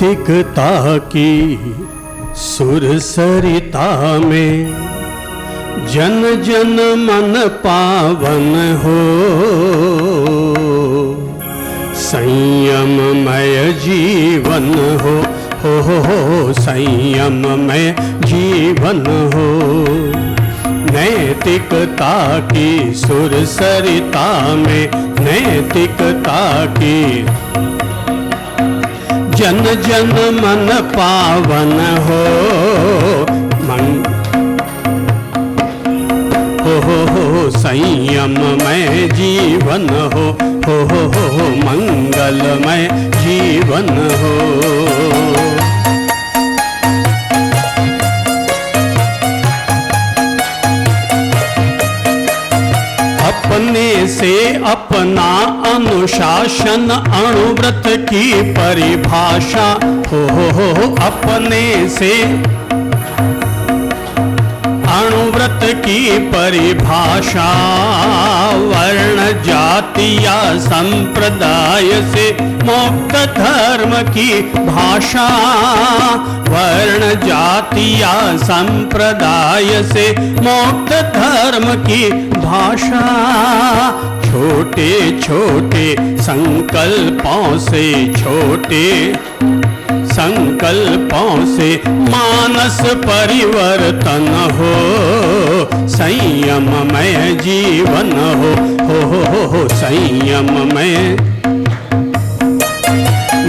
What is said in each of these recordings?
नैतिकता की सुरसरिता में जन जन मन पावन हो, संयममय जीवन हो संयममय जीवन हो। नैतिकता की सुरसरिता में नैतिकता की जन जन मन पावन हो, संयममय जीवन हो मंगलमय जीवन हो। अपने से अपना अनुशासन अणुव्रत की परिभाषा हो अपने से अणुव्रत की परिभाषा, वर्ण जाति या संप्रदाय से मुक्त धर्म की भाषा, वर्ण जाति या संप्रदाय से मुक्त धर्म की भाषा। छोटे छोटे संकल्पों से छोटे संकल्पों से मानस परिवर्तन हो, संयममय जीवन हो संयममय।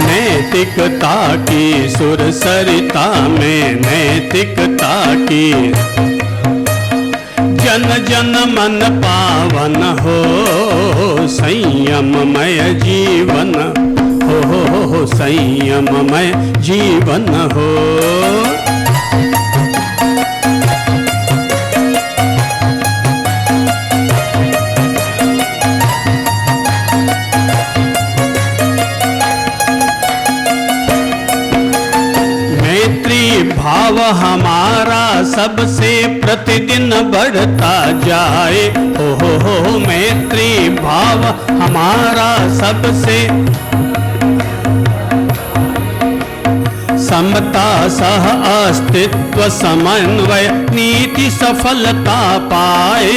नैतिकता की सुरसरिता में नैतिकता की जन जन मन पावन हो, संयममय जीवन हो संयममय जीवन हो। मैत्री भाव हमारा सबसे प्रतिदिन बढ़ता जाए, हो मैत्री भाव हमारा सबसे समता सह अस्तित्व समन्वय नीति सफलता पाए,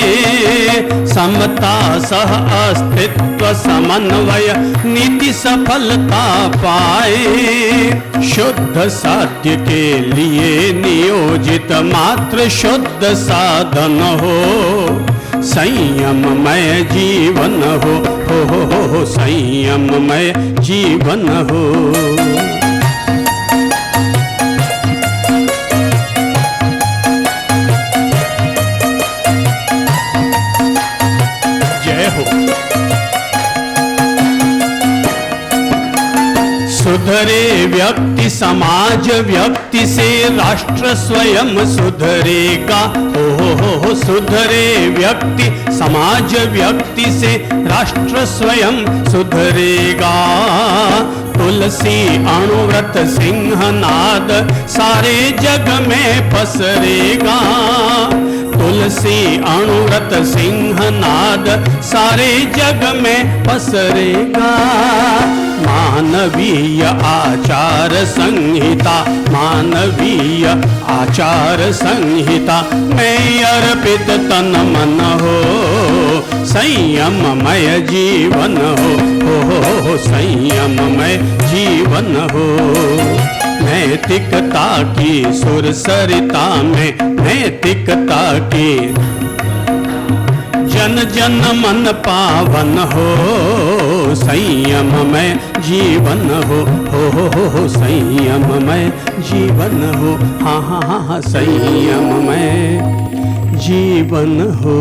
समता सह अस्तित्व समन्वय नीति सफलता पाए। शुद्ध साध्य के लिए नियोजित मात्र शुद्ध साधन हो, संयममय जीवन हो संयममय जीवन हो। सुधरे व्यक्ति समाज व्यक्ति से राष्ट्र स्वयं सुधरेगा, हो सुधरे व्यक्ति समाज व्यक्ति से राष्ट्र स्वयं सुधरेगा। तुलसी अणुव्रत सिंहनाद सारे जग में पसरेगा, तुलसी अणुव्रत सिंहनाद सारे जग में पसरेगा। मानवीय आचार संहिता मानवीय आचार संहिता में अर्पित तन मन हो, संयममय जीवन हो संयममय जीवन हो। नैतिकता की सुरसरिता में नैतिकता की जन जन मन पावन हो, संयममय जीवन हो संयममय जीवन हो। हाँ संयममय जीवन हो।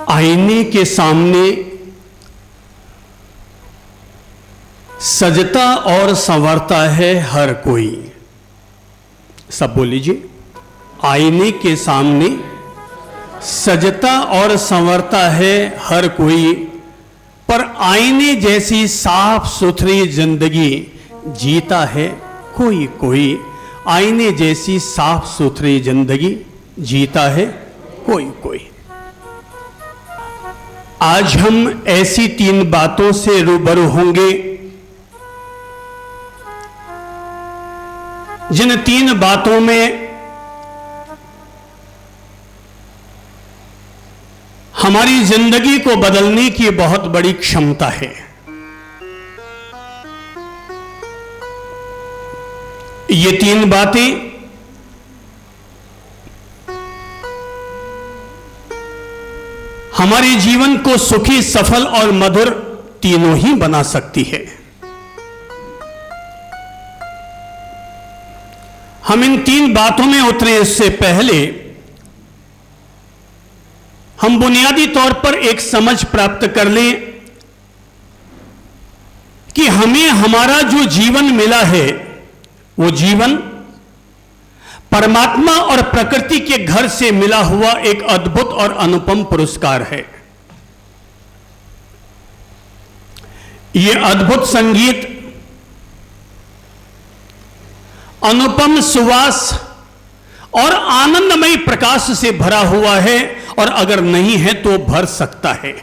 आईने के सामने सजता और संवरता है हर कोई। सब बोल लीजिए। आईने के सामने सजता और संवरता है हर कोई, पर आईने जैसी साफ सुथरी जिंदगी जीता है कोई कोई। आईने जैसी साफ सुथरी जिंदगी जीता है कोई कोई। आज हम ऐसी 3 बातों से रूबरू होंगे जिन 3 बातों में हमारी जिंदगी को बदलने की बहुत बड़ी क्षमता है। ये 3 बातें हमारे जीवन को सुखी, सफल और मधुर तीनों ही बना सकती है। हम इन 3 बातों में उतरे इससे पहले हम बुनियादी तौर पर एक समझ प्राप्त कर लें कि हमें हमारा जो जीवन मिला है वो जीवन परमात्मा और प्रकृति के घर से मिला हुआ एक अद्भुत और अनुपम पुरस्कार है। यह अद्भुत संगीत अनुपम सुवास और आनंदमय प्रकाश से भरा हुआ है, और अगर नहीं है तो भर सकता है।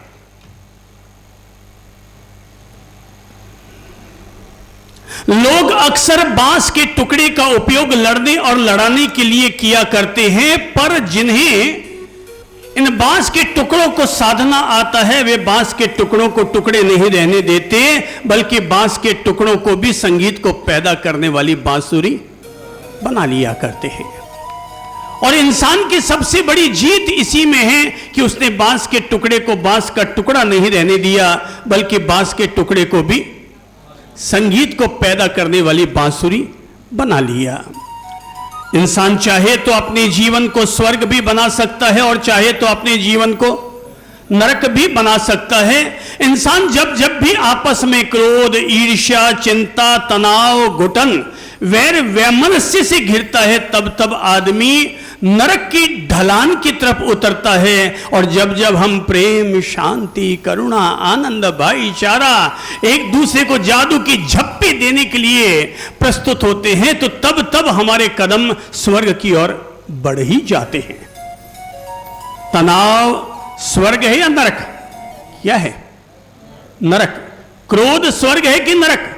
लोग अक्सर बांस के टुकड़े का उपयोग लड़ने और लड़ाने के लिए किया करते हैं, पर जिन्हें इन बांस के टुकड़ों को साधना आता है वे बांस के टुकड़ों को टुकड़े नहीं रहने देते, बल्कि बांस के टुकड़ों को भी संगीत को पैदा करने वाली बांसुरी बना लिया करते हैं। और इंसान की सबसे बड़ी जीत इसी में है कि उसने बांस के टुकड़े को बांस का टुकड़ा नहीं रहने दिया, बल्कि बांस के टुकड़े को भी संगीत को पैदा करने वाली बांसुरी बना लिया। इंसान चाहे तो अपने जीवन को स्वर्ग भी बना सकता है और चाहे तो अपने जीवन को नरक भी बना सकता है। इंसान जब जब भी आपस में क्रोध, ईर्ष्या, चिंता, तनाव, घुटन, वैर, वैमनस्य से घिरता है, तब तब आदमी नरक की ढलान की तरफ उतरता है। और जब जब हम प्रेम, शांति, करुणा, आनंद, भाईचारा, एक दूसरे को जादू की झप्पी देने के लिए प्रस्तुत होते हैं, तो तब तब हमारे कदम स्वर्ग की ओर बढ़ ही जाते हैं। तनाव स्वर्ग है या नरक? क्या है? नरक। क्रोध स्वर्ग है कि नरक?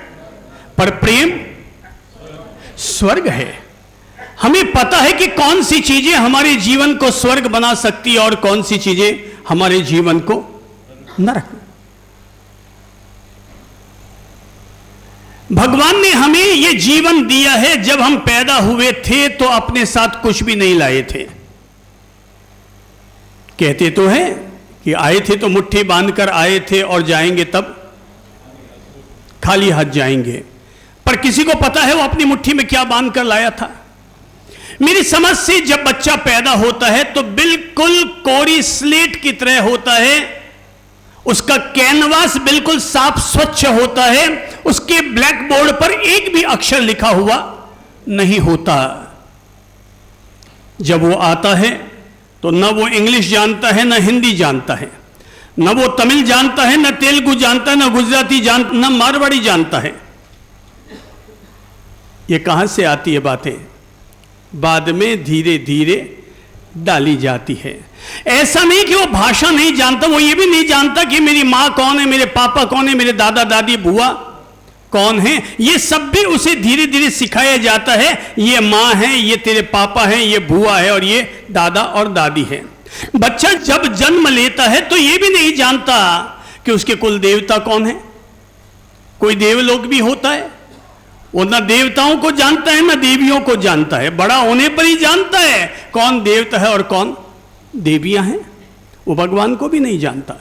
पर प्रेम स्वर्ग है। हमें पता है कि कौन सी चीजें हमारे जीवन को स्वर्ग बना सकती है और कौन सी चीजें हमारे जीवन को नरक। भगवान ने हमें यह जीवन दिया है। जब हम पैदा हुए थे तो अपने साथ कुछ भी नहीं लाए थे। कहते तो हैं कि आए थे तो मुट्ठी बांधकर आए थे और जाएंगे तब खाली हाथ जाएंगे, पर किसी को पता है वो अपनी मुट्ठी में क्या बांध कर लाया था? मेरी समझ से जब बच्चा पैदा होता है तो बिल्कुल कोरी स्लेट की तरह होता है। उसका कैनवास बिल्कुल साफ स्वच्छ होता है। उसके ब्लैक बोर्ड पर एक भी अक्षर लिखा हुआ नहीं होता। जब वो आता है तो न वो इंग्लिश जानता है, न हिंदी जानता है, न वो तमिल जानता है, न तेलुगु जानता है, न गुजराती जानता, न मारवाड़ी जानता है। ये कहां से आती है बातें? बाद में धीरे धीरे डाली जाती है। ऐसा नहीं कि वो भाषा नहीं जानता, वो ये भी नहीं जानता कि मेरी मां कौन है, मेरे पापा कौन है, मेरे दादा दादी बुआ कौन है। ये सब भी उसे धीरे धीरे सिखाया जाता है। ये मां है, ये तेरे पापा है, ये बुआ है और ये दादा और दादी है। बच्चा जब जन्म लेता है तो ये भी नहीं जानता कि उसके कुल देवता कौन है। कोई देवलोक भी होता है, वो ना देवताओं को जानता है ना देवियों को जानता है। बड़ा होने पर ही जानता है कौन देवता है और कौन देवियां हैं। वो भगवान को भी नहीं जानता।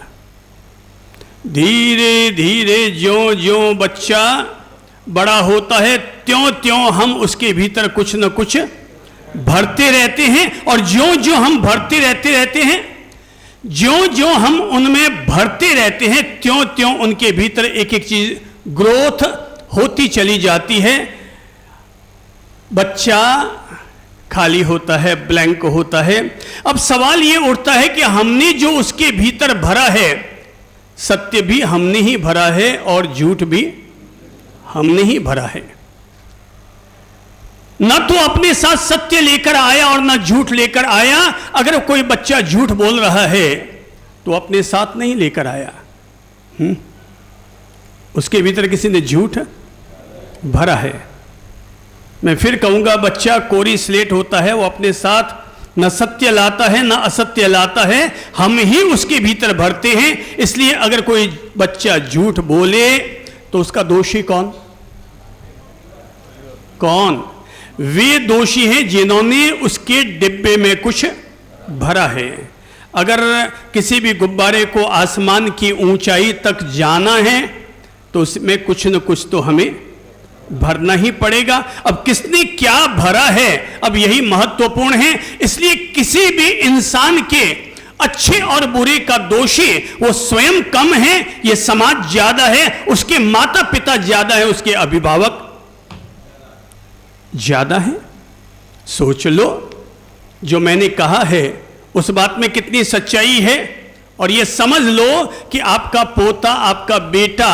धीरे धीरे ज्यों ज्यों बच्चा बड़ा होता है त्यों त्यों हम उसके भीतर कुछ न कुछ भरते रहते हैं, और ज्यों ज्यों हम भरते रहते हैं, ज्यों ज्यों हम उनमें भरते रहते हैं, त्यों त्यों उनके भीतर एक एक चीज ग्रोथ होती चली जाती है। बच्चा खाली होता है, ब्लैंक होता है। अब सवाल यह उठता है कि हमने जो उसके भीतर भरा है, सत्य भी हमने ही भरा है और झूठ भी हमने ही भरा है। न तो अपने साथ सत्य लेकर आया और न झूठ लेकर आया। अगर कोई बच्चा झूठ बोल रहा है तो अपने साथ नहीं लेकर आया। उसके भीतर किसी ने झूठ भरा है। मैं फिर कहूंगा, बच्चा कोरी स्लेट होता है, वो अपने साथ न सत्य लाता है न असत्य लाता है, हम ही उसके भीतर भरते हैं। इसलिए अगर कोई बच्चा झूठ बोले तो उसका दोषी कौन? कौन? वे दोषी हैं जिन्होंने उसके डिब्बे में कुछ भरा है। अगर किसी भी गुब्बारे को आसमान की ऊंचाई तक जाना है तो उसमें कुछ न कुछ तो हमें भरना ही पड़ेगा। अब किसने क्या भरा है, अब यही महत्वपूर्ण है। इसलिए किसी भी इंसान के अच्छे और बुरे का दोषी वो स्वयं कम है, ये समाज ज्यादा है, उसके माता पिता ज्यादा है, उसके अभिभावक ज्यादा है। सोच लो, जो मैंने कहा है उस बात में कितनी सच्चाई है। और ये समझ लो कि आपका पोता, आपका बेटा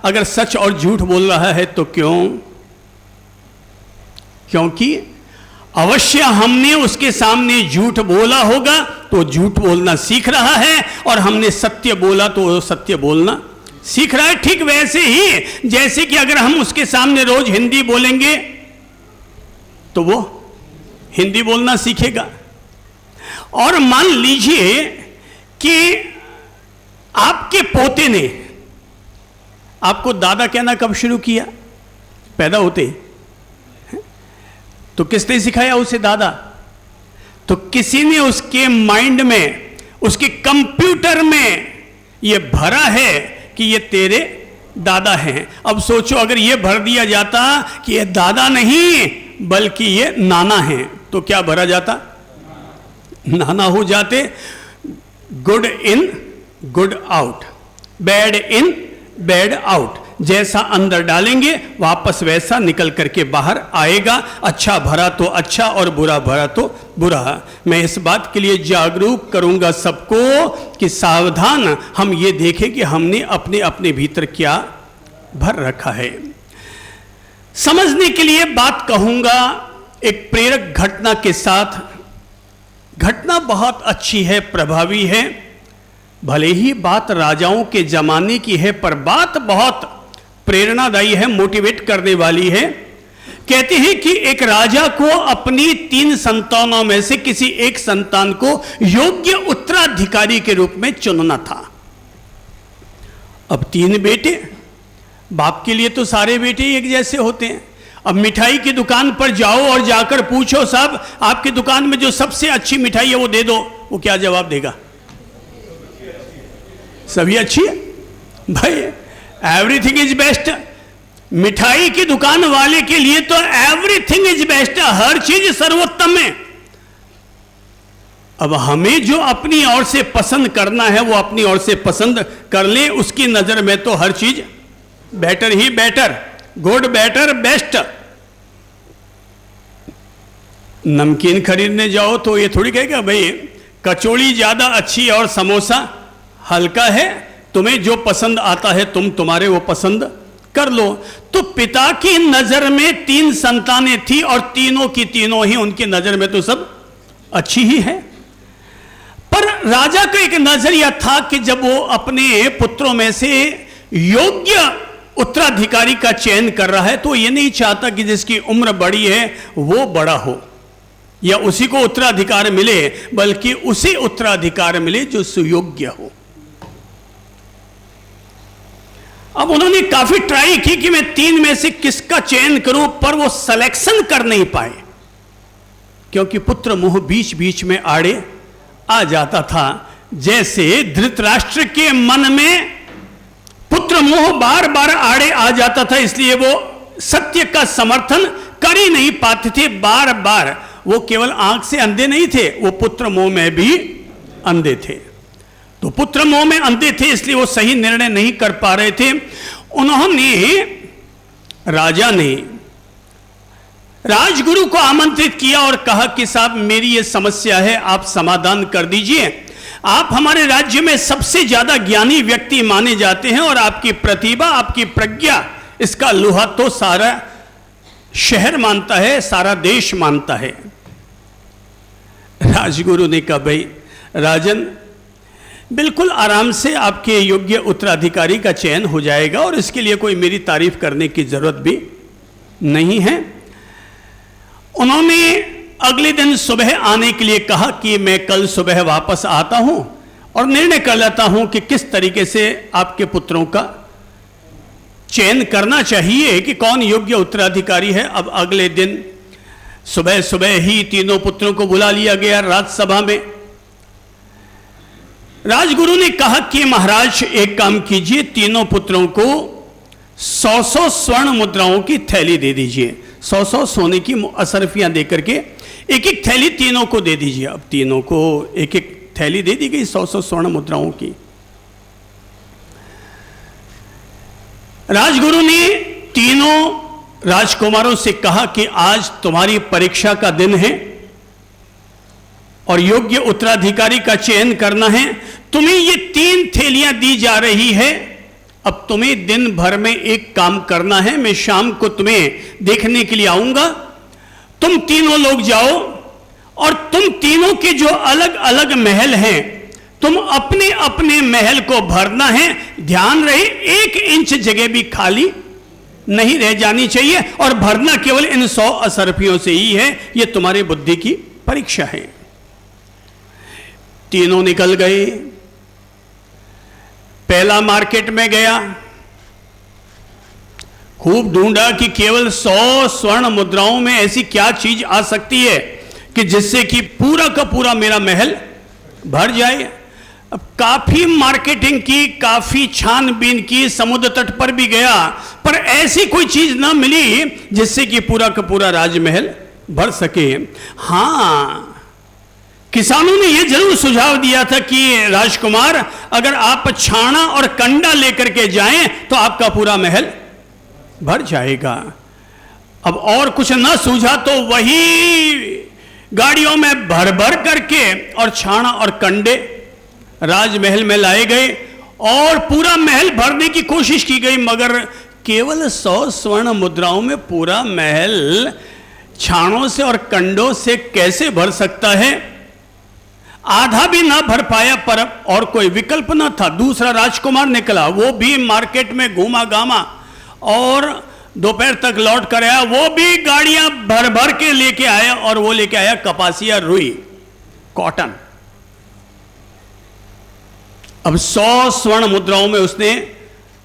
अगर सच और झूठ बोल रहा है तो क्यों? क्योंकि अवश्य हमने उसके सामने झूठ बोला होगा तो झूठ बोलना सीख रहा है, और हमने सत्य बोला तो वो सत्य बोलना सीख रहा है। ठीक वैसे ही जैसे कि अगर हम उसके सामने रोज हिंदी बोलेंगे तो वो हिंदी बोलना सीखेगा। और मान लीजिए कि आपके पोते ने आपको दादा कहना कब शुरू किया? पैदा होते तो किसने सिखाया उसे दादा? तो किसी ने उसके माइंड में, उसके कंप्यूटर में ये भरा है कि ये तेरे दादा हैं। अब सोचो, अगर ये भर दिया जाता कि ये दादा नहीं बल्कि ये नाना हैं तो क्या भरा जाता? नाना हो जाते। Good in good out, bad in bad out. जैसा अंदर डालेंगे वापस वैसा निकल करके बाहर आएगा। अच्छा भरा तो अच्छा और बुरा भरा तो बुरा। मैं इस बात के लिए जागरूक करूंगा सबको कि सावधान हम ये देखें कि हमने अपने अपने भीतर क्या भर रखा है। समझने के लिए बात कहूंगा एक प्रेरक घटना के साथ। घटना बहुत अच्छी है, प्रभावी है। भले ही बात राजाओं के जमाने की है पर बात बहुत प्रेरणादायी है, मोटिवेट करने वाली है। कहते हैं कि एक राजा को अपनी 3 संतानों में से किसी एक संतान को योग्य उत्तराधिकारी के रूप में चुनना था। अब 3 बेटे, बाप के लिए तो सारे बेटे एक जैसे होते हैं। अब मिठाई की दुकान पर जाओ और जाकर पूछो, साहब आपकी दुकान में जो सबसे अच्छी मिठाई है वो दे दो, वो क्या जवाब देगा? सभी अच्छी है भाई, एवरीथिंग इज बेस्ट। मिठाई की दुकान वाले के लिए तो एवरीथिंग इज बेस्ट, हर चीज सर्वोत्तम है। अब हमें जो अपनी ओर से पसंद करना है वो अपनी ओर से पसंद कर ले। उसकी नजर में तो हर चीज बेटर ही बेटर, गुड बेटर बेस्ट। नमकीन खरीदने जाओ तो ये थोड़ी कहेगा भाई कचौड़ी ज्यादा अच्छी और समोसा हल्का है, तुम्हें जो पसंद आता है तुम्हारे वो पसंद कर लो। तो पिता की नजर में 3 संतानें थी और तीनों की तीनों ही उनकी नजर में तो सब अच्छी ही है। पर राजा का एक नजरिया था कि जब वो अपने पुत्रों में से योग्य उत्तराधिकारी का चयन कर रहा है तो ये नहीं चाहता कि जिसकी उम्र बड़ी है वो बड़ा हो या उसी को उत्तराधिकार मिले, बल्कि उसे उत्तराधिकार मिले जो सुयोग्य हो। अब उन्होंने काफी ट्राई की कि मैं 3 में से किसका चयन करूं, पर वो सिलेक्शन कर नहीं पाए क्योंकि पुत्र मोह बीच बीच में आड़े आ जाता था। जैसे धृतराष्ट्र के मन में पुत्र मोह बार बार आड़े आ जाता था, इसलिए वो सत्य का समर्थन कर ही नहीं पाते थे। बार बार वो केवल आंख से अंधे नहीं थे, वो पुत्र मोह में भी अंधे थे। तो पुत्र मोह में अंधे थे इसलिए वो सही निर्णय नहीं कर पा रहे थे। उन्होंने, राजा ने राजगुरु को आमंत्रित किया और कहा कि साहब मेरी ये समस्या है, आप समाधान कर दीजिए। आप हमारे राज्य में सबसे ज्यादा ज्ञानी व्यक्ति माने जाते हैं और आपकी प्रतिभा, आपकी प्रज्ञा, इसका लोहा तो सारा शहर मानता है, सारा देश मानता है। राजगुरु ने कहा भाई राजन, बिल्कुल आराम से आपके योग्य उत्तराधिकारी का चयन हो जाएगा और इसके लिए कोई मेरी तारीफ करने की जरूरत भी नहीं है। उन्होंने अगले दिन सुबह आने के लिए कहा कि मैं कल सुबह वापस आता हूं और निर्णय कर लेता हूं कि किस तरीके से आपके पुत्रों का चयन करना चाहिए कि कौन योग्य उत्तराधिकारी है। अब अगले दिन सुबह सुबह ही तीनों पुत्रों को बुला लिया गया राजसभा में। राजगुरु ने कहा कि महाराज एक काम कीजिए, तीनों पुत्रों को 100 स्वर्ण मुद्राओं की थैली दे दीजिए, 100 सोने की असरफियां देकर के एक एक थैली तीनों को दे दीजिए। अब तीनों को एक एक थैली दे दी गई 100 स्वर्ण मुद्राओं की। राजगुरु ने तीनों राजकुमारों से कहा कि आज तुम्हारी परीक्षा का दिन है और योग्य उत्तराधिकारी का चयन करना है। तुम्हें ये 3 थैलियां दी जा रही है। अब तुम्हें दिन भर में एक काम करना है, मैं शाम को तुम्हें देखने के लिए आऊंगा। तुम तीनों लोग जाओ और तुम तीनों के जो अलग अलग महल हैं, तुम अपने अपने महल को भरना है। ध्यान रहे 1 इंच जगह भी खाली नहीं रह जानी चाहिए और भरना केवल इन 100 असरफियों से ही है। यह तुम्हारी बुद्धि की परीक्षा है। तीनों निकल गए। पहला मार्केट में गया, खूब ढूंढा कि केवल 100 स्वर्ण मुद्राओं में ऐसी क्या चीज आ सकती है कि जिससे कि पूरा का पूरा मेरा महल भर जाए। अब काफी मार्केटिंग की, काफी छानबीन की, समुद्र तट पर भी गया, पर ऐसी कोई चीज ना मिली जिससे कि पूरा का पूरा राजमहल भर सके। हां, किसानों ने यह जरूर सुझाव दिया था कि राजकुमार, अगर आप छाना और कंडा लेकर के जाएं तो आपका पूरा महल भर जाएगा। अब और कुछ ना सूझा तो वही गाड़ियों में भर भर करके और छाना और कंडे राजमहल में लाए गए और पूरा महल भरने की कोशिश की गई, मगर केवल 100 स्वर्ण मुद्राओं में पूरा महल छानों से और कंडों से कैसे भर सकता है। आधा भी ना भर पाया, पर और कोई विकल्प ना था। दूसरा राजकुमार निकला, वो भी मार्केट में घूमा गामा और दोपहर तक लौट कर आया। वो भी गाड़ियां भर भर के लेके आया और वो लेके आया कपासिया, रुई, कॉटन। अब 100 स्वर्ण मुद्राओं में उसने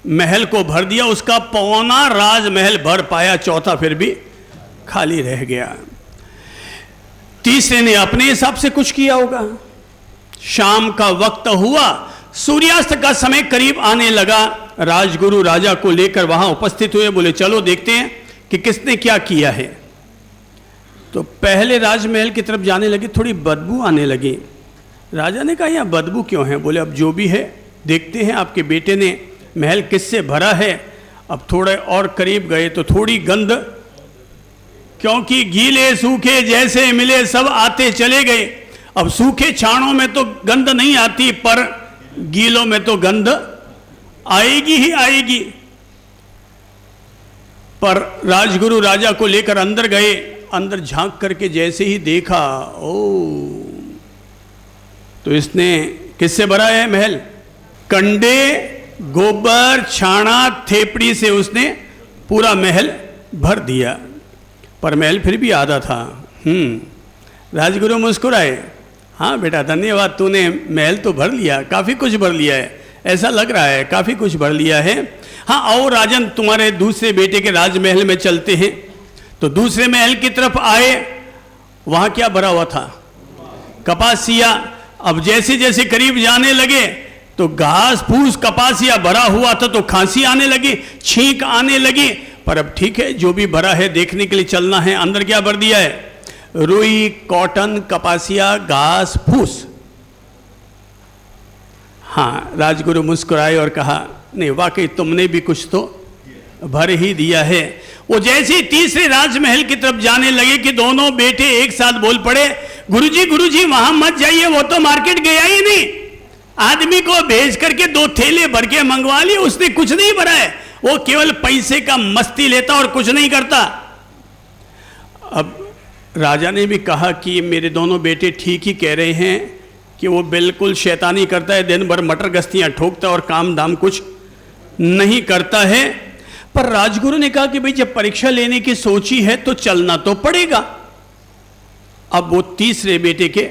महल को भर दिया। उसका पौना राजमहल भर पाया, चौथा फिर भी खाली रह गया। तीसरे ने अपने हिसाब से कुछ किया होगा। शाम का वक्त हुआ, सूर्यास्त का समय करीब आने लगा। राजगुरु राजा को लेकर वहां उपस्थित हुए। बोले चलो देखते हैं कि किसने क्या किया है। तो पहले राजमहल की तरफ जाने लगे, थोड़ी बदबू आने लगी। राजा ने कहा यहां बदबू क्यों है? बोले अब जो भी है देखते हैं, आपके बेटे ने महल किससे भरा है। अब थोड़े और करीब गए तो थोड़ी गंध, क्योंकि गीले सूखे जैसे मिले सब आते चले गए। अब सूखे छानों में तो गंध नहीं आती, पर गीलों में तो गंध आएगी ही आएगी। पर राजगुरु राजा को लेकर अंदर गए। अंदर झांक करके जैसे ही देखा, ओ, तो इसने किससे भरा है महल? कंडे, गोबर, छाना, थेपड़ी से उसने पूरा महल भर दिया। पर महल फिर भी आधा था। राजगुरु मुस्कुराए, हाँ बेटा धन्यवाद, तूने महल तो भर लिया, काफ़ी कुछ भर लिया है, ऐसा लग रहा है काफ़ी कुछ भर लिया है। हाँ आओ राजन, तुम्हारे दूसरे बेटे के राजमहल में चलते हैं। तो दूसरे महल की तरफ आए, वहाँ क्या भरा हुआ था? कपासिया। अब जैसे जैसे करीब जाने लगे तो घास फूस कपासिया भरा हुआ था, तो खांसी आने लगी, छींक आने लगी। पर अब ठीक है, जो भी भरा है देखने के लिए चलना है। अंदर क्या भर दिया है? रुई, कॉटन, कपासिया, घास फूस। हाँ, राजगुरु मुस्कुराए और कहा नहीं वाकई तुमने भी कुछ तो भर ही दिया है। वो जैसे ही तीसरे राजमहल की तरफ जाने लगे कि दोनों बेटे एक साथ बोल पड़े, गुरुजी वहां मत जाइए, वो तो मार्केट गया ही नहीं। आदमी को भेज करके 2 थैले भर के मंगवा लिए, उसने कुछ नहीं भरा है। वो केवल पैसे का मस्ती लेता और कुछ नहीं करता। अब राजा ने भी कहा कि मेरे दोनों बेटे ठीक ही कह रहे हैं, कि वो बिल्कुल शैतानी करता है, दिन भर मटर गश्तियां ठोकता है और काम धाम कुछ नहीं करता है। पर राजगुरु ने कहा कि भाई जब परीक्षा लेने की सोची है तो चलना तो पड़ेगा। अब वो तीसरे बेटे के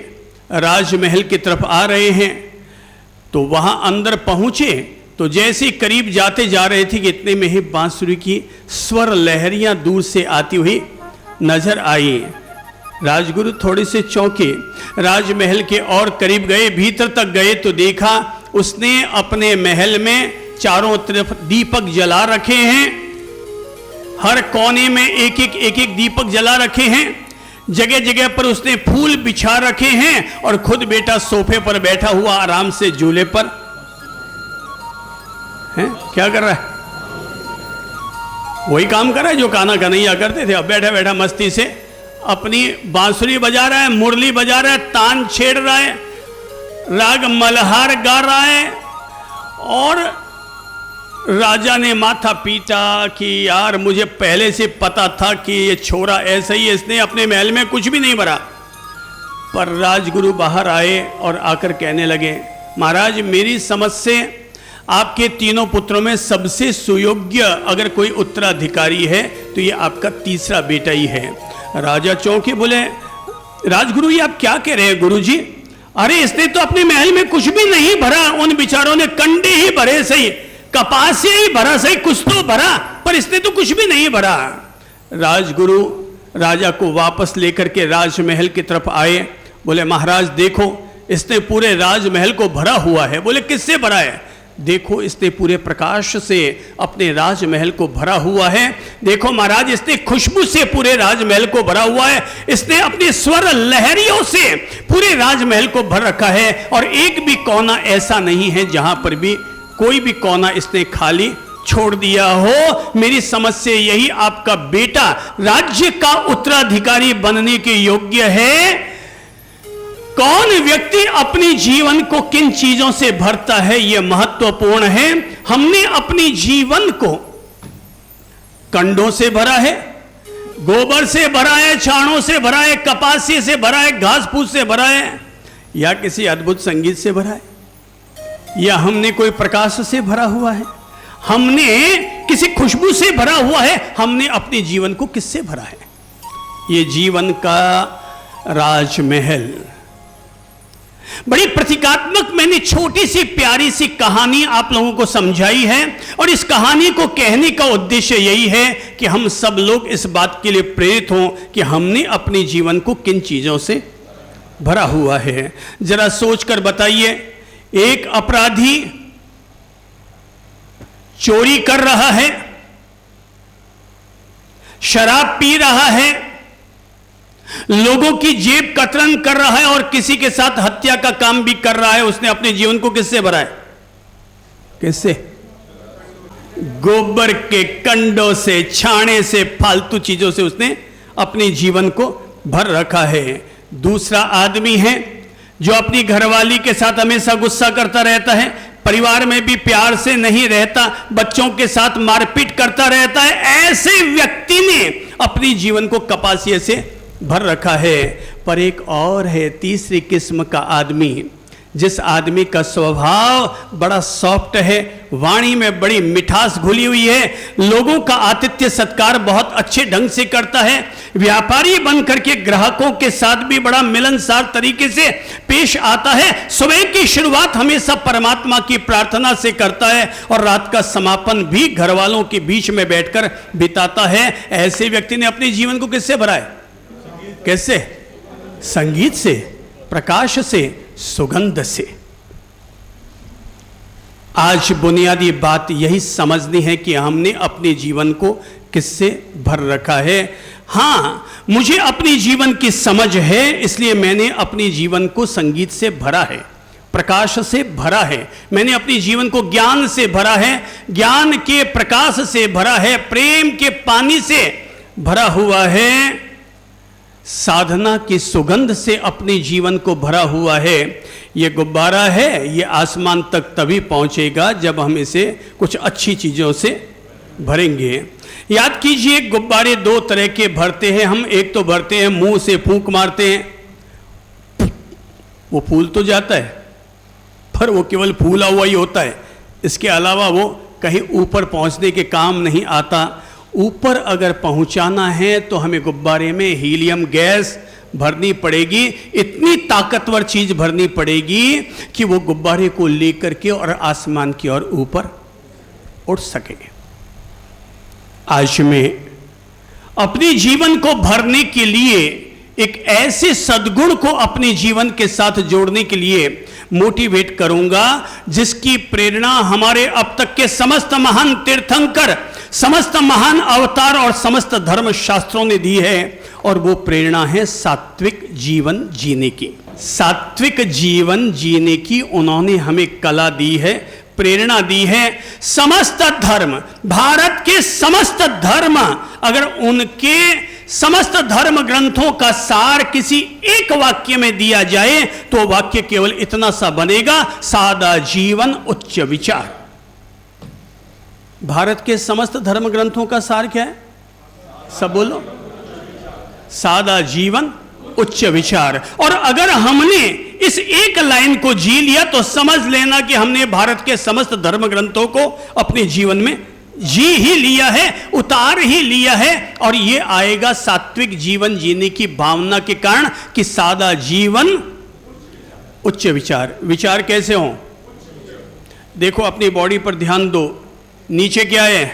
राजमहल की तरफ आ रहे हैं, तो वहां अंदर पहुंचे तो जैसे करीब जाते जा रहे थे कि इतने में ही बांसुरी की स्वर लहरियां दूर से आती हुई नजर आई। राजगुरु थोड़े से चौंके, राजमहल के और करीब गए, भीतर तक गए तो देखा उसने अपने महल में चारों तरफ दीपक जला रखे हैं, हर कोने में एक एक दीपक जला रखे हैं, जगह जगह पर उसने फूल बिछा रखे हैं और खुद बेटा सोफे पर बैठा हुआ आराम से झूले पर है। क्या कर रहा है? वही काम कर रहा है जो कान्हा कन्हैया करते थे। अब बैठा बैठा मस्ती से अपनी बांसुरी बजा रहा है, मुरली बजा रहा है, तान छेड़ रहा है, राग मल्हार गा रहा है। और राजा ने माथा पीटा कि यार मुझे पहले से पता था कि ये छोरा ऐसा ही है, इसने अपने महल में कुछ भी नहीं भरा। पर राजगुरु बाहर आए और आकर कहने लगे, महाराज मेरी समझ से आपके तीनों पुत्रों में सबसे सुयोग्य अगर कोई उत्तराधिकारी है तो ये आपका तीसरा बेटा ही है। राजा चौंके, बोले राजगुरु ये आप क्या कह रहे हैं गुरुजी? अरे इसने तो अपने महल में कुछ भी नहीं भरा, उन बेचारों ने कंडे ही भरे सही, कपास से ही भरा सही, कुछ तो भरा, पर इसने तो कुछ भी नहीं भरा। राजगुरु राजा को वापस लेकर के राजमहल की तरफ आए, बोले महाराज देखो इसने पूरे राजमहल को भरा हुआ है। बोले किससे भरा है? देखो इसने पूरे प्रकाश से अपने राजमहल को भरा हुआ है। देखो महाराज इसने खुशबू से पूरे राजमहल को भरा हुआ है, इसने अपनी स्वर लहरियों से पूरे राजमहल को भर रखा है और एक भी कोना ऐसा नहीं है जहां पर भी कोई भी कोना इसने खाली छोड़ दिया हो। मेरी समझ से यही आपका बेटा राज्य का उत्तराधिकारी बनने के योग्य है। कौन व्यक्ति अपने जीवन को किन चीजों से भरता है यह महत्वपूर्ण है। हमने अपने जीवन को कंडों से भरा है, गोबर से भरा है, छाणों से भरा है, कपासी से भरा है, घास फूस से भरा है, या किसी अद्भुत संगीत से भरा है, या हमने कोई प्रकाश से भरा हुआ है, हमने किसी खुशबू से भरा हुआ है, हमने अपने जीवन को किससे भरा है? ये जीवन का राजमहल। बड़ी प्रतीकात्मक मैंने छोटी सी प्यारी सी कहानी आप लोगों को समझाई है और इस कहानी को कहने का उद्देश्य यही है कि हम सब लोग इस बात के लिए प्रेरित हों कि हमने अपने जीवन को किन चीजों से भरा हुआ है। जरा सोचकर बताइए, एक अपराधी चोरी कर रहा है, शराब पी रहा है, लोगों की जेब कतरन कर रहा है और किसी के साथ हत्या का काम भी कर रहा है। उसने अपने जीवन को किससे भरा है? किससे? गोबर के कंडों से, छाणे से, फालतू चीजों से उसने अपने जीवन को भर रखा है। दूसरा आदमी है जो अपनी घरवाली के साथ हमेशा गुस्सा करता रहता है, परिवार में भी प्यार से नहीं रहता, बच्चों के साथ मारपीट करता रहता है। ऐसे व्यक्ति ने अपनी जीवन को कपासिये से भर रखा है। पर एक और है, तीसरी किस्म का आदमी, जिस आदमी का स्वभाव बड़ा सॉफ्ट है, वाणी में बड़ी मिठास घुली हुई है, लोगों का आतिथ्य सत्कार बहुत अच्छे ढंग से करता है, व्यापारी बन करके ग्राहकों के साथ भी बड़ा मिलनसार तरीके से पेश आता है, सुबह की शुरुआत हमेशा परमात्मा की प्रार्थना से करता है और रात का समापन भी घर वालों के बीच में बैठकर बिताता है। ऐसे व्यक्ति ने अपने जीवन को किससे भरा है? कैसे? संगीत से, प्रकाश से, सुगंध से। आज बुनियादी बात यही समझनी है कि हमने अपने जीवन को किससे भर रखा है। हां, मुझे अपने जीवन की समझ है, इसलिए मैंने अपने जीवन को संगीत से भरा है, प्रकाश से भरा है, मैंने अपने जीवन को ज्ञान से भरा है, ज्ञान के प्रकाश से भरा है, प्रेम के पानी से भरा हुआ है, साधना की सुगंध से अपने जीवन को भरा हुआ है। ये गुब्बारा है, ये आसमान तक तभी पहुंचेगा जब हम इसे कुछ अच्छी चीजों से भरेंगे। याद कीजिए, गुब्बारे दो तरह के भरते हैं हम। एक तो भरते हैं मुंह से फूंक मारते हैं, वो फूल तो जाता है, पर वो केवल फूला हुआ ही होता है, इसके अलावा वो कहीं ऊपर पहुंचने के काम नहीं आता। ऊपर अगर पहुंचाना है तो हमें गुब्बारे में हीलियम गैस भरनी पड़ेगी, इतनी ताकतवर चीज भरनी पड़ेगी कि वो गुब्बारे को लेकर के और आसमान की ओर ऊपर उठ सके। आज मैं अपने जीवन को भरने के लिए एक ऐसे सद्गुण को अपने जीवन के साथ जोड़ने के लिए मोटिवेट करूंगा जिसकी प्रेरणा हमारे अब तक के समस्त महान तीर्थंकर, समस्त महान अवतार और समस्त धर्म शास्त्रों ने दी है, और वो प्रेरणा है सात्विक जीवन जीने की। सात्विक जीवन जीने की उन्होंने हमें कला दी है, प्रेरणा दी है। समस्त धर्म, भारत के समस्त धर्म, अगर उनके समस्त धर्म ग्रंथों का सार किसी एक वाक्य में दिया जाए तो वाक्य केवल इतना सा बनेगा, सादा जीवन उच्च विचार। भारत के समस्त धर्म ग्रंथों का सार क्या है? सब बोलो। सादा जीवन उच्च विचार। और अगर हमने इस एक लाइन को जी लिया तो समझ लेना कि हमने भारत के समस्त धर्म ग्रंथों को अपने जीवन में जी ही लिया है, उतार ही लिया है। और ये आएगा सात्विक जीवन जीने की भावना के कारण कि सादा जीवन उच्च विचार। विचार कैसे हो? देखो अपनी बॉडी पर ध्यान दो, नीचे क्या है?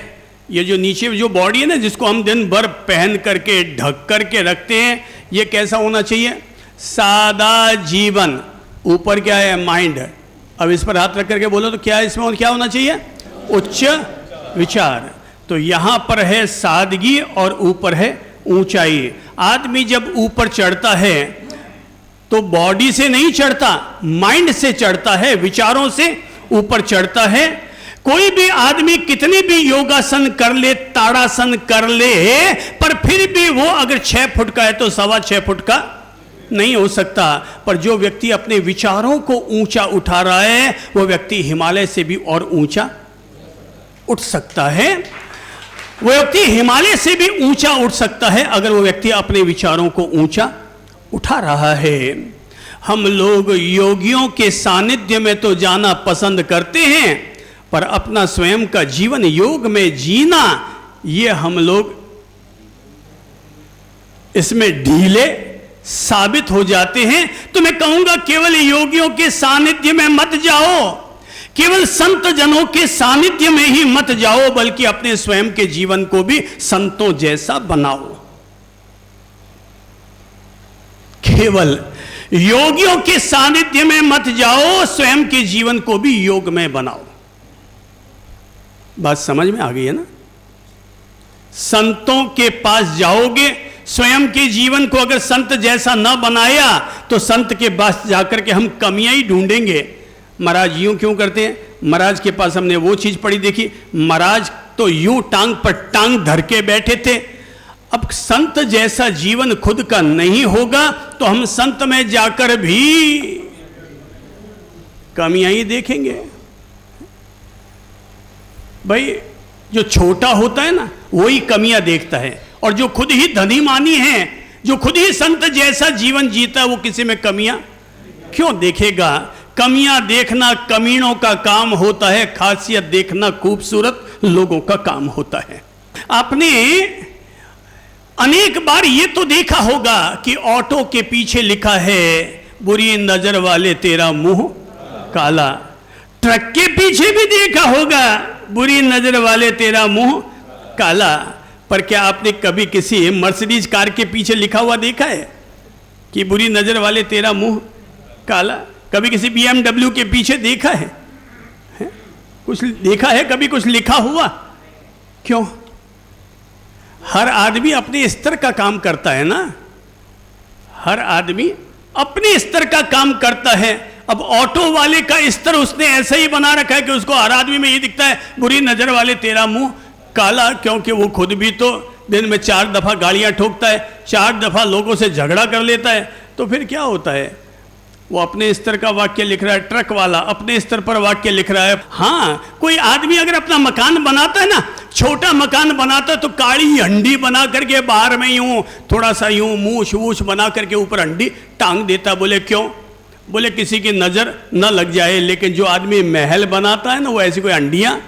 ये जो नीचे जो बॉडी है ना, जिसको हम दिन भर पहन करके ढक करके रखते हैं, ये कैसा होना चाहिए? सादा जीवन। ऊपर क्या है? माइंड। अब इस पर हाथ रख करके बोलो तो क्या है इसमें? क्या होना चाहिए? उच्च विचार। तो यहां पर है सादगी और ऊपर है ऊंचाई। आदमी जब ऊपर चढ़ता है तो बॉडी से नहीं चढ़ता, माइंड से चढ़ता है, विचारों से ऊपर चढ़ता है। कोई भी आदमी कितने भी योगासन कर ले, ताड़ासन कर ले, पर फिर भी वो अगर 6 फुट का है तो 6.25 फुट का नहीं हो सकता। पर जो व्यक्ति अपने विचारों को ऊंचा उठा रहा है वो व्यक्ति हिमालय से भी और ऊंचा उठ सकता है। वो व्यक्ति हिमालय से भी ऊंचा उठ सकता है अगर वो व्यक्ति अपने विचारों को ऊंचा उठा रहा है। हम लोग योगियों के सानिध्य में तो जाना पसंद करते हैं, पर अपना स्वयं का जीवन योग में जीना, ये हम लोग इसमें ढीले साबित हो जाते हैं। तो मैं कहूंगा केवल योगियों के सानिध्य में मत जाओ, केवल संत जनों के सानिध्य में ही मत जाओ, बल्कि अपने स्वयं के जीवन को भी संतों जैसा बनाओ। केवल योगियों के सानिध्य में मत जाओ, स्वयं के जीवन को भी योग में बनाओ। बात समझ में आ गई है ना? संतों के पास जाओगे, स्वयं के जीवन को अगर संत जैसा न बनाया तो संत के पास जाकर के हम कमियां ही ढूंढेंगे। महाराज यूं क्यों करते हैं? महाराज के पास हमने वो चीज पढ़ी देखी, महाराज तो यूं टांग पर टांग धर के बैठे थे। अब संत जैसा जीवन खुद का नहीं होगा तो हम संत में जाकर भी कमियां ही देखेंगे। भाई जो छोटा होता है ना वही कमियां देखता है, और जो खुद ही धनी मानी है, जो खुद ही संत जैसा जीवन जीता है, वो किसी में कमियां क्यों देखेगा? कमियां देखना कमीनों का काम होता है, खासियत देखना खूबसूरत लोगों का काम होता है। आपने अनेक बार ये तो देखा होगा कि ऑटो के पीछे लिखा है बुरी नजर वाले तेरा मुंह काला। ट्रक के पीछे भी देखा होगा बुरी नजर वाले तेरा मुंह काला। पर क्या आपने कभी किसी मर्सिडीज कार के पीछे लिखा हुआ देखा है कि बुरी नजर वाले तेरा मुंह काला? कभी किसी BMW के पीछे देखा है? कुछ देखा है कभी कुछ लिखा हुआ? क्यों? हर आदमी अपने स्तर का काम करता है ना, हर आदमी अपने स्तर का काम करता है। अब ऑटो वाले का स्तर उसने ऐसा ही बना रखा है कि उसको हर आदमी में ये दिखता है बुरी नजर वाले तेरा मुंह काला, क्योंकि वो खुद भी तो दिन में 4 दफा गाड़ियां ठोकता है, 4 दफा लोगों से झगड़ा कर लेता है। तो फिर क्या होता है? वो अपने स्तर का वाक्य लिख रहा है, ट्रक वाला अपने स्तर पर वाक्य लिख रहा है। हाँ, कोई आदमी अगर अपना मकान बनाता है ना, छोटा मकान बनाता है तो काली हंडी बना करके बाहर में यूं थोड़ा सा यूं मूछ वूछ बना करके ऊपर हंडी टांग देता। बोले क्यों? बोले किसी की नज़र न लग जाए। लेकिन जो आदमी महल बनाता है ना, वो ऐसी कोई अंडियाँ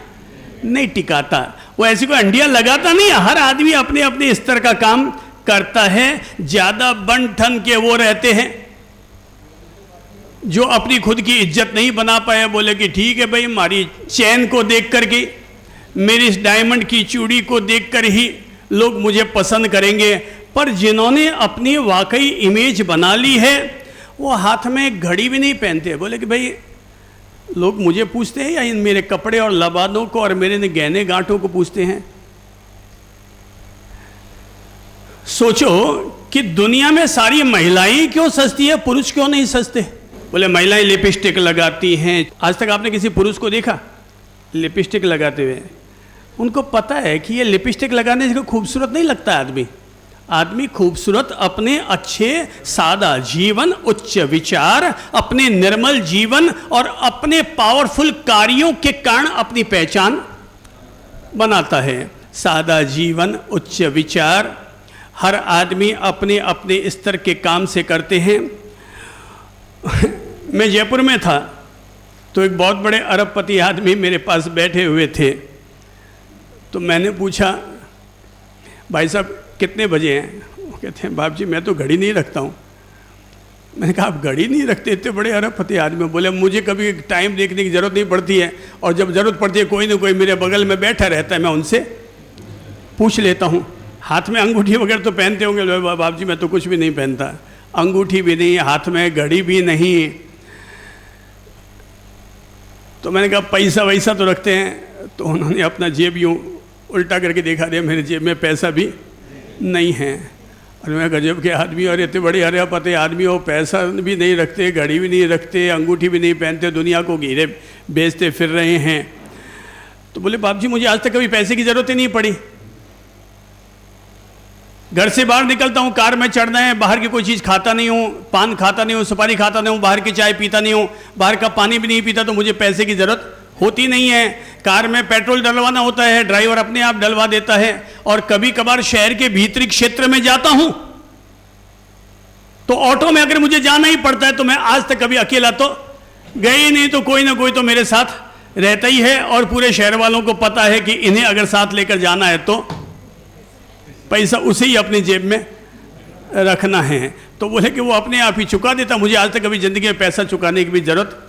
नहीं टिकाता, वो ऐसी कोई अंडियाँ लगाता नहीं। हर आदमी अपने अपने स्तर का काम करता है। ज़्यादा बन ठन के वो रहते हैं जो अपनी खुद की इज्जत नहीं बना पाए। बोले कि ठीक है भाई, हमारी चैन को देख करके, मेरी इस डायमंड की चूड़ी को देख कर ही लोग मुझे पसंद करेंगे। पर जिन्होंने अपनी वाकई इमेज बना ली है, वो हाथ में घड़ी भी नहीं पहनते। बोले कि भाई लोग मुझे पूछते हैं या इन मेरे कपड़े और लबादों को और मेरे गहने गांठों को पूछते हैं। सोचो कि दुनिया में सारी महिलाएं क्यों सजती है, पुरुष क्यों नहीं सजते? बोले महिलाएं लिपस्टिक लगाती हैं। आज तक आपने किसी पुरुष को देखा लिपस्टिक लगाते हुए? उनको पता है कि ये लिपस्टिक लगाने से खूबसूरत नहीं लगता आदमी। आदमी खूबसूरत अपने अच्छे सादा जीवन, उच्च विचार, अपने निर्मल जीवन और अपने पावरफुल कार्यों के कारण अपनी पहचान बनाता है। सादा जीवन, उच्च विचार, हर आदमी अपने अपने स्तर के काम से करते हैं। मैं जयपुर में था तो एक बहुत बड़े अरबपति आदमी मेरे पास बैठे हुए थे। तो मैंने पूछा, भाई साहब कितने बजे हैं? वो कहते हैं बाप जी मैं तो घड़ी नहीं रखता हूँ। मैंने कहा आप घड़ी नहीं रखते? इतने बड़े अरबपति आदमी। बोले मुझे कभी टाइम देखने की ज़रूरत नहीं पड़ती है, और जब ज़रूरत पड़ती है कोई ना कोई मेरे बगल में बैठा रहता है, मैं उनसे पूछ लेता हूँ। हाथ में अंगूठी वगैरह तो पहनते होंगे? बाप जी मैं तो कुछ भी नहीं पहनता, अंगूठी भी नहीं, हाथ में घड़ी भी नहीं। तो मैंने कहा पैसा वैसा तो रखते हैं? तो उन्होंने अपना जेब यूँ उल्टा करके देखा, दिया मेरे जेब में पैसा भी नहीं है। और मैं गजब के आदमी, और इतने बड़े अरबपति आदमी हो, पैसा भी नहीं रखते, घड़ी भी नहीं रखते, अंगूठी भी नहीं पहनते, दुनिया को हीरे बेचते फिर रहे हैं। तो बोले बाप जी मुझे आज तक कभी पैसे की ज़रूरत ही नहीं पड़ी। घर से बाहर निकलता हूँ, कार में चढ़ना है, बाहर की कोई चीज़ खाता नहीं हूँ, पान खाता नहीं हूँ, सुपारी खाता नहीं हूँ, बाहर की चाय पीता नहीं हूँ, बाहर का पानी भी नहीं पीता, तो मुझे पैसे की ज़रूरत होती नहीं है। कार में पेट्रोल डलवाना होता है, ड्राइवर अपने आप डलवा देता है। और कभी कभार शहर के भीतरी क्षेत्र में जाता हूँ तो ऑटो में अगर मुझे जाना ही पड़ता है, तो मैं आज तक कभी अकेला तो गए ही नहीं, तो कोई ना कोई तो मेरे साथ रहता ही है। और पूरे शहर वालों को पता है कि इन्हें अगर साथ लेकर जाना है तो पैसा उसे ही अपनी जेब में रखना है। तो बोले कि वो अपने आप ही चुका देता, मुझे आज तक कभी ज़िंदगी में पैसा चुकाने की भी ज़रूरत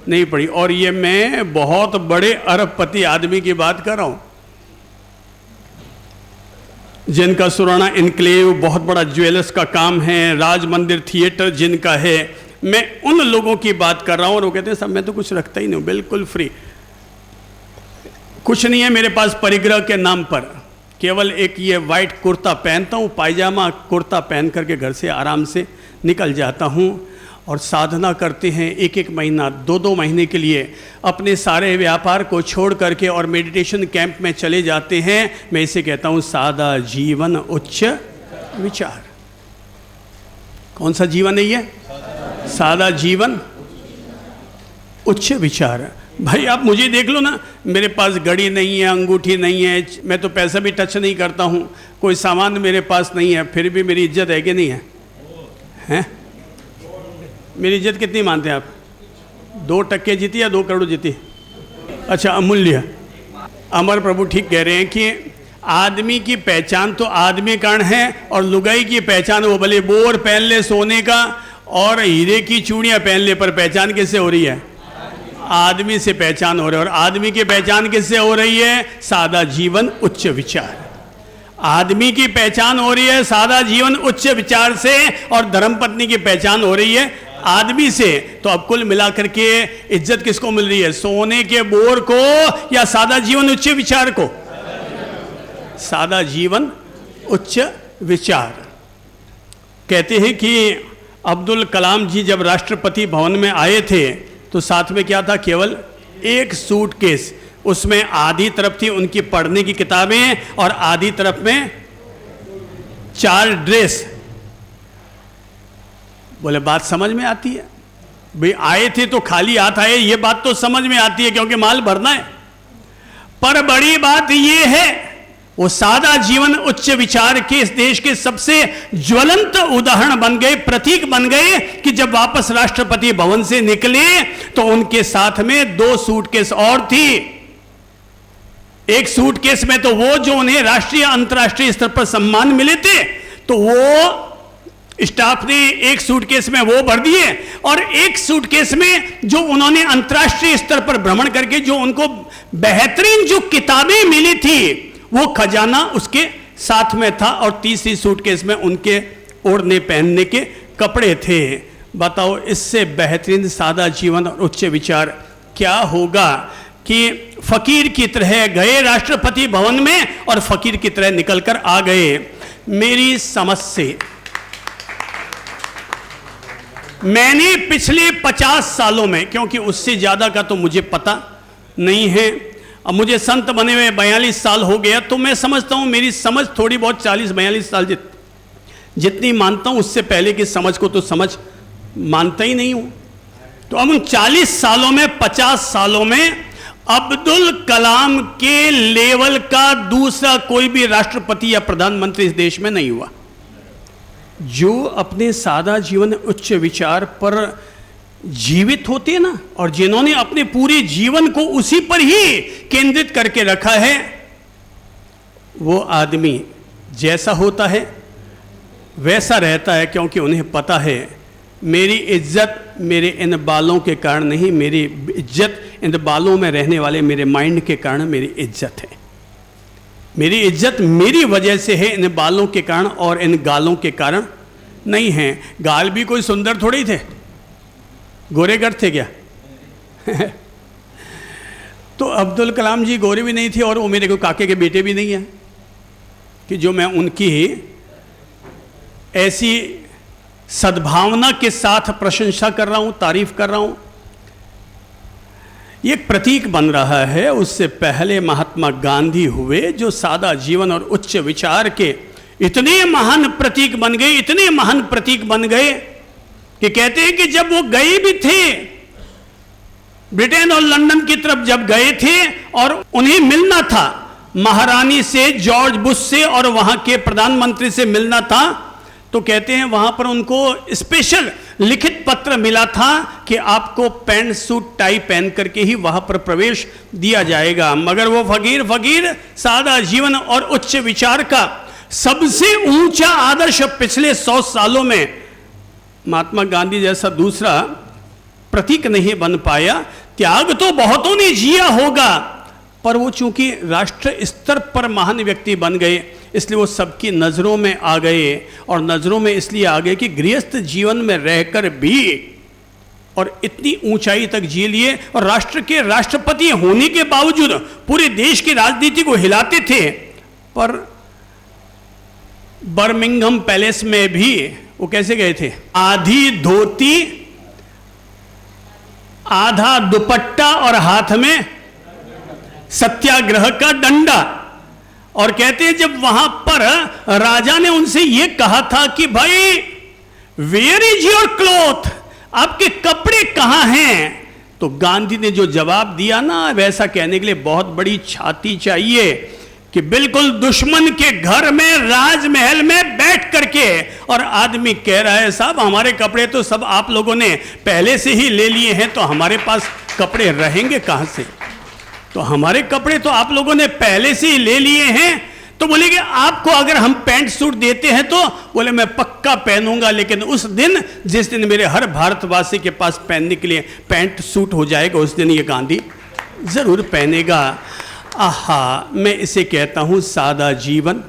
नहीं पड़ी। और ये मैं बहुत बड़े अरबपति आदमी की बात कर रहा हूँ, जिनका सुराना इनक्लेव बहुत बड़ा ज्वेलर्स का काम है, राज मंदिर थिएटर जिनका है। मैं उन लोगों की बात कर रहा हूँ। और वो कहते हैं सब मैं तो कुछ रखता ही नहीं हूँ, बिल्कुल फ्री, कुछ नहीं है मेरे पास परिग्रह के नाम पर। केवल एक ये वाइट कुर्ता पहनता हूँ, पायजामा कुर्ता पहन करके घर से आराम से निकल जाता हूँ। और साधना करते हैं, एक एक महीना, दो दो महीने के लिए अपने सारे व्यापार को छोड़ करके और मेडिटेशन कैंप में चले जाते हैं। मैं इसे कहता हूँ सादा जीवन, उच्च विचार। कौन सा जीवन है ये? सादा जीवन, उच्च विचार। भाई आप मुझे देख लो ना, मेरे पास घड़ी नहीं है, अंगूठी नहीं है, मैं तो पैसा भी टच नहीं करता हूँ, कोई सामान मेरे पास नहीं है, फिर भी मेरी इज्जत है कि नहीं है? हैं? मेरी इज्जत कितनी मानते हैं आप? 2% जीती या 2 करोड़ जीती? अच्छा, अमूल्य। अमर प्रभु ठीक कह रहे हैं कि आदमी की पहचान तो आदमी कारण है, और लुगाई की पहचान वो भले बोर पहन ले सोने का और हीरे की चूड़ियाँ पहन ले, पर पहचान किससे हो रही है? आदमी से पहचान हो रही है। और आदमी की पहचान किससे हो रही है? सादा जीवन, उच्च विचार। आदमी की पहचान हो रही है सादा जीवन, उच्च विचार से, और धर्मपत्नी की पहचान हो रही है आदमी से। तो अब कुल मिलाकर के इज्जत किसको मिल रही है? सोने के बोर को या सादा जीवन उच्च विचार को? सादा जीवन उच्च विचार। कहते हैं कि अब्दुल कलाम जी जब राष्ट्रपति भवन में आए थे तो साथ में क्या था? केवल एक सूटकेस, उसमें आधी तरफ थी उनकी पढ़ने की किताबें और आधी तरफ में 4 ड्रेस। बोले बात समझ में आती है भाई, आए थे तो खाली हाथ आए, ये बात तो समझ में आती है क्योंकि माल भरना है। पर बड़ी बात ये है वो सादा जीवन उच्च विचार के इस देश के सबसे ज्वलंत उदाहरण बन गए, प्रतीक बन गए कि जब वापस राष्ट्रपति भवन से निकले तो उनके साथ में 2 सूटकेस और थी। एक सूटकेस में तो वो जो उन्हें राष्ट्रीय अंतर्राष्ट्रीय स्तर पर सम्मान मिले थे, तो वो स्टाफ ने एक सूटकेस में वो भर दिए, और एक सूटकेस में जो उन्होंने अंतर्राष्ट्रीय स्तर पर भ्रमण करके जो उनको बेहतरीन जो किताबें मिली थी वो खजाना उसके साथ में था, और तीसरी सूटकेस में उनके ओढ़ने पहनने के कपड़े थे। बताओ, इससे बेहतरीन सादा जीवन और उच्च विचार क्या होगा कि फकीर की तरह गए राष्ट्रपति भवन में और फकीर की तरह निकलकर आ गए। मेरी समझ से मैंने पिछले 50 सालों में, क्योंकि उससे ज्यादा का तो मुझे पता नहीं है, अब मुझे संत बने हुए 42 साल हो गया, तो मैं समझता हूं मेरी समझ थोड़ी बहुत 40-42 साल जितनी मानता हूं, उससे पहले की समझ को तो समझ मानता ही नहीं हूं। तो अब उन 40 सालों में 50 सालों में अब्दुल कलाम के लेवल का दूसरा कोई भी राष्ट्रपति या प्रधानमंत्री इस देश में नहीं हुआ, जो अपने सादा जीवन उच्च विचार पर जीवित होते हैं ना, और जिन्होंने अपने पूरे जीवन को उसी पर ही केंद्रित करके रखा है। वो आदमी जैसा होता है वैसा रहता है, क्योंकि उन्हें पता है मेरी इज्जत मेरे इन बालों के कारण नहीं, मेरी इज्जत इन बालों में रहने वाले मेरे माइंड के कारण मेरी इज्जत है। मेरी इज्जत मेरी वजह से है, इन बालों के कारण और इन गालों के कारण नहीं है। गाल भी कोई सुंदर थोड़े ही थे, गोरेगर थे क्या? तो अब्दुल कलाम जी गोरे भी नहीं थे, और वो मेरे को काके के बेटे भी नहीं हैं कि जो मैं उनकी ऐसी सद्भावना के साथ प्रशंसा कर रहा हूं, तारीफ कर रहा हूं। ये प्रतीक बन रहा है। उससे पहले महात्मा गांधी हुए, जो सादा जीवन और उच्च विचार के इतने महान प्रतीक बन गए, इतने महान प्रतीक बन गए कि कहते हैं कि जब वो गए भी थे ब्रिटेन और लंदन की तरफ, जब गए थे और उन्हें मिलना था महारानी से, जॉर्ज बुश से, और वहां के प्रधानमंत्री से मिलना था, तो कहते हैं वहां पर उनको स्पेशल लिखित पत्र मिला था कि आपको पैंट सूट टाई पहन करके ही वहां पर प्रवेश दिया जाएगा। मगर वो फकीर सादा जीवन और उच्च विचार का सबसे ऊंचा आदर्श पिछले 100 सालों में महात्मा गांधी जैसा दूसरा प्रतीक नहीं बन पाया। त्याग तो बहुतों ने जिया होगा, पर वो चूंकि राष्ट्र स्तर पर महान व्यक्ति बन गए, इसलिए वो सबकी नजरों में आ गए, और नजरों में इसलिए आ गए कि गृहस्थ जीवन में रहकर भी और इतनी ऊंचाई तक जी लिए, और राष्ट्र के राष्ट्रपति होने के बावजूद पूरे देश की राजनीति को हिलाते थे। पर बर्मिंघम पैलेस में भी वो कैसे गए थे? आधी धोती, आधा दुपट्टा और हाथ में सत्याग्रह का डंडा। और कहते हैं जब वहां पर राजा ने उनसे यह कहा था कि भाई वेयर इज योर क्लॉथ, आपके कपड़े कहां हैं, तो गांधी ने जो जवाब दिया ना, वैसा कहने के लिए बहुत बड़ी छाती चाहिए कि बिल्कुल दुश्मन के घर में राजमहल में बैठ करके, और आदमी कह रहा है साहब हमारे कपड़े तो सब आप लोगों ने पहले से ही ले लिए हैं, तो हमारे पास कपड़े रहेंगे कहां से? तो हमारे कपड़े तो आप लोगों ने पहले से ही ले लिए हैं। तो बोले कि आपको अगर हम पैंट सूट देते हैं तो बोले मैं पक्का पहनूंगा, लेकिन उस दिन जिस दिन मेरे हर भारतवासी के पास पहनने के लिए पैंट सूट हो जाएगा, उस दिन ये गांधी जरूर पहनेगा। आहा, मैं इसे कहता हूं सादा जीवन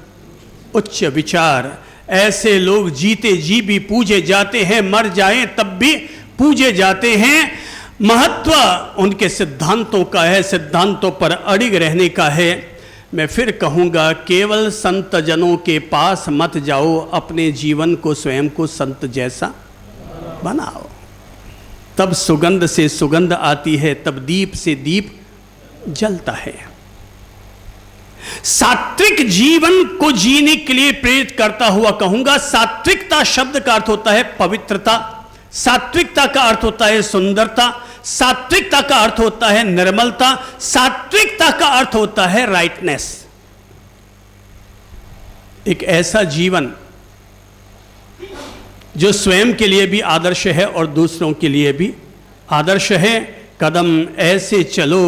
उच्च विचार। ऐसे लोग जीते जी भी पूजे जाते हैं, मर जाएं तब भी पूजे जाते हैं। महत्व उनके सिद्धांतों का है, सिद्धांतों पर अड़िग रहने का है। मैं फिर कहूंगा, केवल संत जनों के पास मत जाओ, अपने जीवन को स्वयं को संत जैसा बनाओ। तब सुगंध से सुगंध आती है, तब दीप से दीप जलता है। सात्विक जीवन को जीने के लिए प्रेरित करता हुआ कहूंगा, सात्विकता शब्द का अर्थ होता है पवित्रता, सात्विकता का अर्थ होता है सुंदरता, सात्विकता का अर्थ होता है निर्मलता, सात्विकता का अर्थ होता है राइटनेस। एक ऐसा जीवन जो स्वयं के लिए भी आदर्श है और दूसरों के लिए भी आदर्श है। कदम ऐसे चलो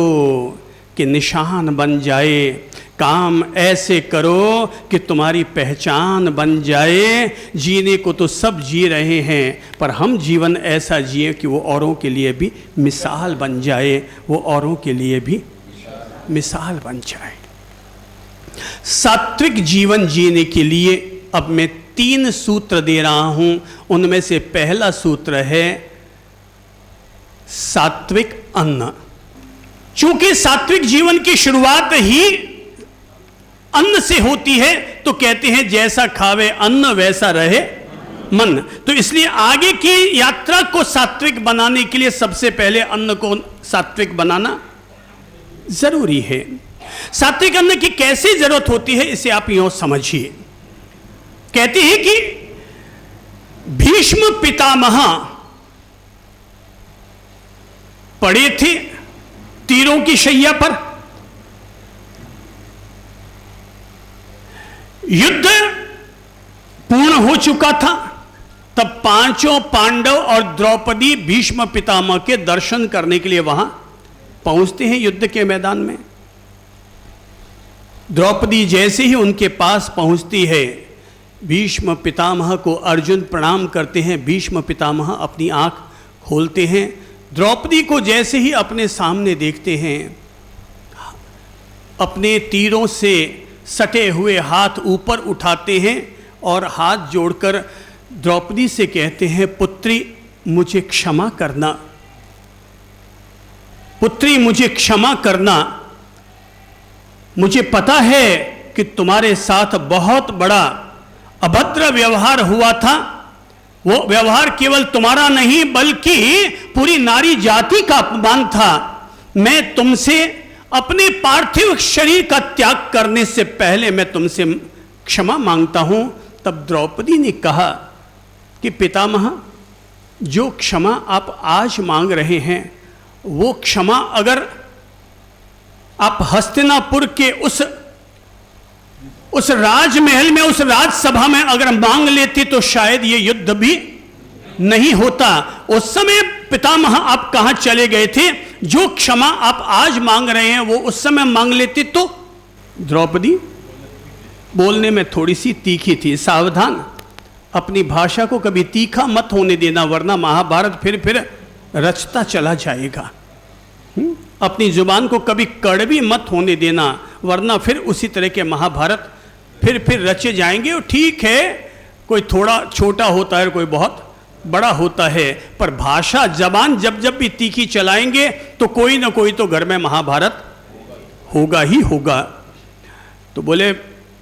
कि निशान बन जाए, काम ऐसे करो कि तुम्हारी पहचान बन जाए। जीने को तो सब जी रहे हैं, पर हम जीवन ऐसा जिए कि वो औरों के लिए भी मिसाल बन जाए, वो औरों के लिए भी मिसाल बन जाए। सात्विक जीवन जीने के लिए अब मैं 3 सूत्र दे रहा हूं। उनमें से पहला सूत्र है सात्विक अन्न। चूंकि सात्विक जीवन की शुरुआत ही अन्न से होती है, तो कहते हैं जैसा खावे अन्न वैसा रहे मन। तो इसलिए आगे की यात्रा को सात्विक बनाने के लिए सबसे पहले अन्न को सात्विक बनाना जरूरी है। सात्विक अन्न की कैसे जरूरत होती है इसे आप यूं समझिए। कहते हैं कि भीष्म पितामह पड़े थे तीरों की शैया पर, युद्ध पूर्ण हो चुका था। तब पांचों पांडव और द्रौपदी भीष्म पितामह के दर्शन करने के लिए वहां पहुंचते हैं युद्ध के मैदान में। द्रौपदी जैसे ही उनके पास पहुंचती है, भीष्म पितामह को अर्जुन प्रणाम करते हैं। भीष्म पितामह अपनी आंख खोलते हैं, द्रौपदी को जैसे ही अपने सामने देखते हैं, अपने तीरों से सटे हुए हाथ ऊपर उठाते हैं और हाथ जोड़कर द्रौपदी से कहते हैं, पुत्री मुझे क्षमा करना, पुत्री मुझे क्षमा करना। मुझे पता है कि तुम्हारे साथ बहुत बड़ा अभद्र व्यवहार हुआ था। वो व्यवहार केवल तुम्हारा नहीं बल्कि पूरी नारी जाति का अपमान था। मैं तुमसे अपने पार्थिव शरीर का त्याग करने से पहले मैं तुमसे क्षमा मांगता हूं। तब द्रौपदी ने कहा कि पितामह, जो क्षमा आप आज मांग रहे हैं वो क्षमा अगर आप हस्तिनापुर के उस राजमहल में, उस राजसभा में अगर मांग लेते तो शायद ये युद्ध भी नहीं होता। उस समय पितामह आप कहां चले गए थे? जो क्षमा आप आज मांग रहे हैं वो उस समय मांग लेते तो। द्रौपदी बोलने में थोड़ी सी तीखी थी। सावधान, अपनी भाषा को कभी तीखा मत होने देना, वरना महाभारत फिर रचता चला जाएगा। अपनी जुबान को कभी कड़वी मत होने देना, वरना फिर उसी तरह के महाभारत फिर रचे जाएंगे। और ठीक है, कोई थोड़ा छोटा होता है, कोई बहुत बड़ा होता है, पर भाषा जबान जब भी तीखी चलाएंगे तो कोई ना कोई तो घर में महाभारत होगा ही होगा। तो बोले,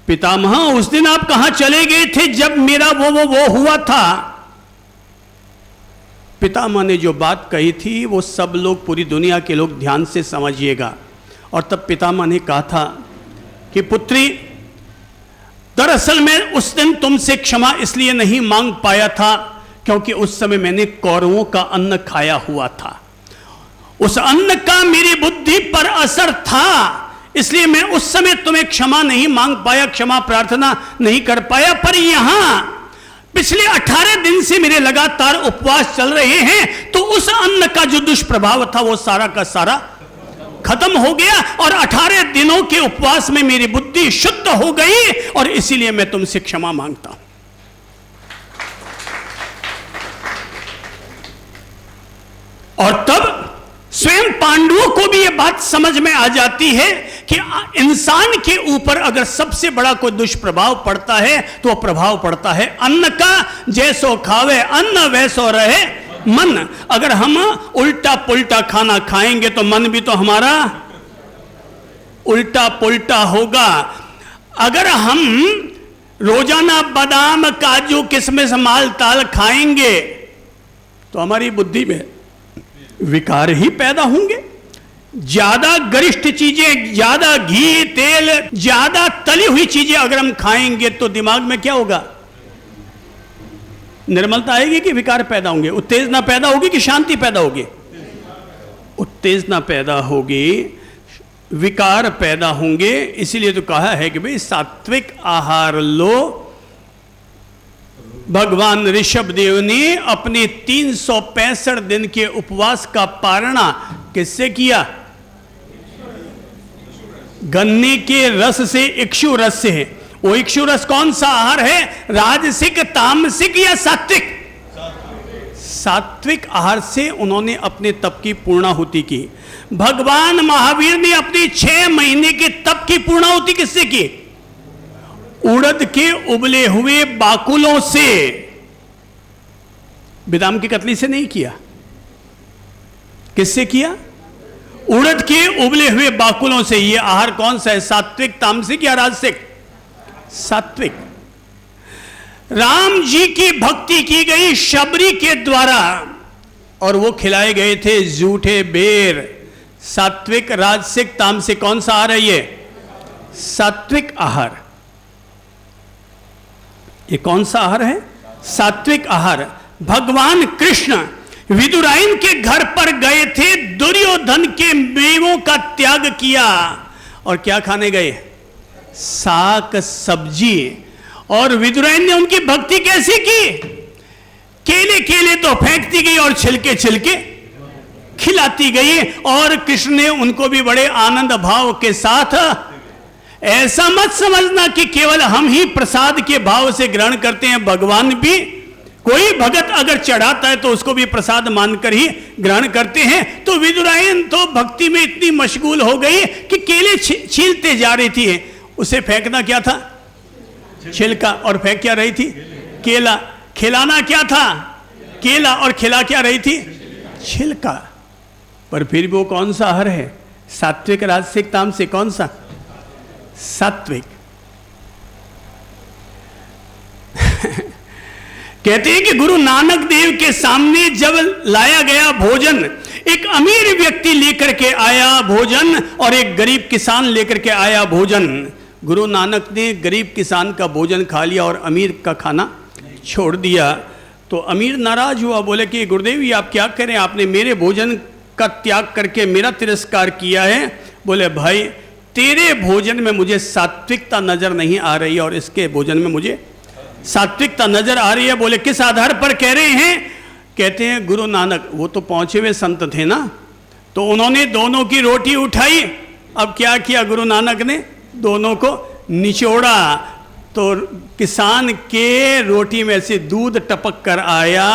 पितामह उस दिन आप कहां चले गए थे जब मेरा वो हुआ था? पितामह ने जो बात कही थी वो सब लोग, पूरी दुनिया के लोग ध्यान से समझिएगा। और तब पितामह ने कहा था कि पुत्री, दरअसल मैं उस दिन तुमसे क्षमा इसलिए नहीं मांग पाया था क्योंकि उस समय मैंने कौरवों का अन्न खाया हुआ था। उस अन्न का मेरी बुद्धि पर असर था, इसलिए मैं उस समय तुम्हें क्षमा नहीं मांग पाया, क्षमा प्रार्थना नहीं कर पाया। पर यहां पिछले 18 दिन से मेरे लगातार उपवास चल रहे हैं, तो उस अन्न का जो दुष्प्रभाव था वो सारा का सारा खत्म हो गया और 18 दिनों के उपवास में मेरी बुद्धि शुद्ध हो गई और इसीलिए मैं तुमसे क्षमा मांगता हूं। और तब स्वयं पांडवों को भी यह बात समझ में आ जाती है कि इंसान के ऊपर अगर सबसे बड़ा कोई दुष्प्रभाव पड़ता है तो वह प्रभाव पड़ता है अन्न का। जैसो खावे अन्न वैसो रहे मन। अगर हम उल्टा पुल्टा खाना खाएंगे तो मन भी तो हमारा उल्टा पुल्टा होगा। अगर हम रोजाना बादाम काजू किशमिश माल ताल खाएंगे तो हमारी बुद्धि में विकार ही पैदा होंगे। ज्यादा गरिष्ठ चीजें, ज्यादा घी तेल, ज्यादा तली हुई चीजें अगर हम खाएंगे तो दिमाग में क्या होगा? निर्मलता आएगी कि विकार पैदा होंगे? उत्तेजना पैदा होगी कि शांति पैदा होगी? उत्तेजना पैदा होगी। विकार पैदा होंगे। इसीलिए तो कहा है कि भाई सात्विक आहार लो। भगवान ऋषभ देव ने अपने 365 दिन के उपवास का पारणा किससे किया? गन्ने के रस से, इक्षु रस से। वो इक्षु रस कौन सा आहार है? राजसिक, तामसिक या सात्विक? सात्विक आहार से उन्होंने अपने तप की पूर्णाहुति की। भगवान महावीर ने अपनी 6 महीने के तप की पूर्णाहुति किससे की? उड़द के उबले हुए बाकुलों से, बादाम की कतली से नहीं किया। किससे किया? उड़द के उबले हुए बाकुलों से। ये आहार कौन सा है? सात्विक, तामसिक या राजसिक? सात्विक। राम जी की भक्ति की गई शबरी के द्वारा और वो खिलाए गए थे जूठे बेर। सात्विक, राजसिक, तामसिक कौन सा आहार है? ये सात्विक आहार। ये कौन सा आहार है? सात्विक आहार। भगवान कृष्ण विदुराइन के घर पर गए थे, दुर्योधन के मेवों का त्याग किया और क्या खाने गए? साग सब्जी। और विदुराइन ने उनकी भक्ति कैसी की? केले केले तो फेंकती गई और छिलके छिलके खिलाती गई। और कृष्ण ने उनको भी बड़े आनंद भाव के साथ, ऐसा मत समझना कि केवल हम ही प्रसाद के भाव से ग्रहण करते हैं, भगवान भी कोई भगत अगर चढ़ाता है तो उसको भी प्रसाद मानकर ही ग्रहण करते हैं। तो विदुराइन तो भक्ति में इतनी मशगूल हो गई कि केले छीलते जा रही थी। उसे फेंकना क्या था? छिलका। और फेंक क्या रही थी? केला। खिलाना क्या था? केला। और खिला क्या रही थी? छिलका। पर फिर भी वो कौन सा आहार है? सात्विक, राजसिक, तामसिक? कौन सा? सात्विक। कहते हैं कि गुरु नानक देव के सामने जब लाया गया भोजन, एक अमीर व्यक्ति लेकर के आया भोजन और एक गरीब किसान लेकर के आया भोजन। गुरु नानक ने गरीब किसान का भोजन खा लिया और अमीर का खाना छोड़ दिया। तो अमीर नाराज हुआ, बोले कि गुरुदेव ये आप क्या करें, आपने मेरे भोजन का त्याग करके मेरा तिरस्कार किया है। बोले भाई तेरे भोजन में मुझे सात्विकता नजर नहीं आ रही और इसके भोजन में मुझे सात्विकता नजर आ रही है। बोले किस आधार पर कह रहे हैं? कहते हैं गुरु नानक, वो तो पहुंचे हुए संत थे ना, तो उन्होंने दोनों की रोटी उठाई। अब क्या किया गुरु नानक ने? दोनों को निचोड़ा तो किसान के रोटी में से दूध टपक कर आया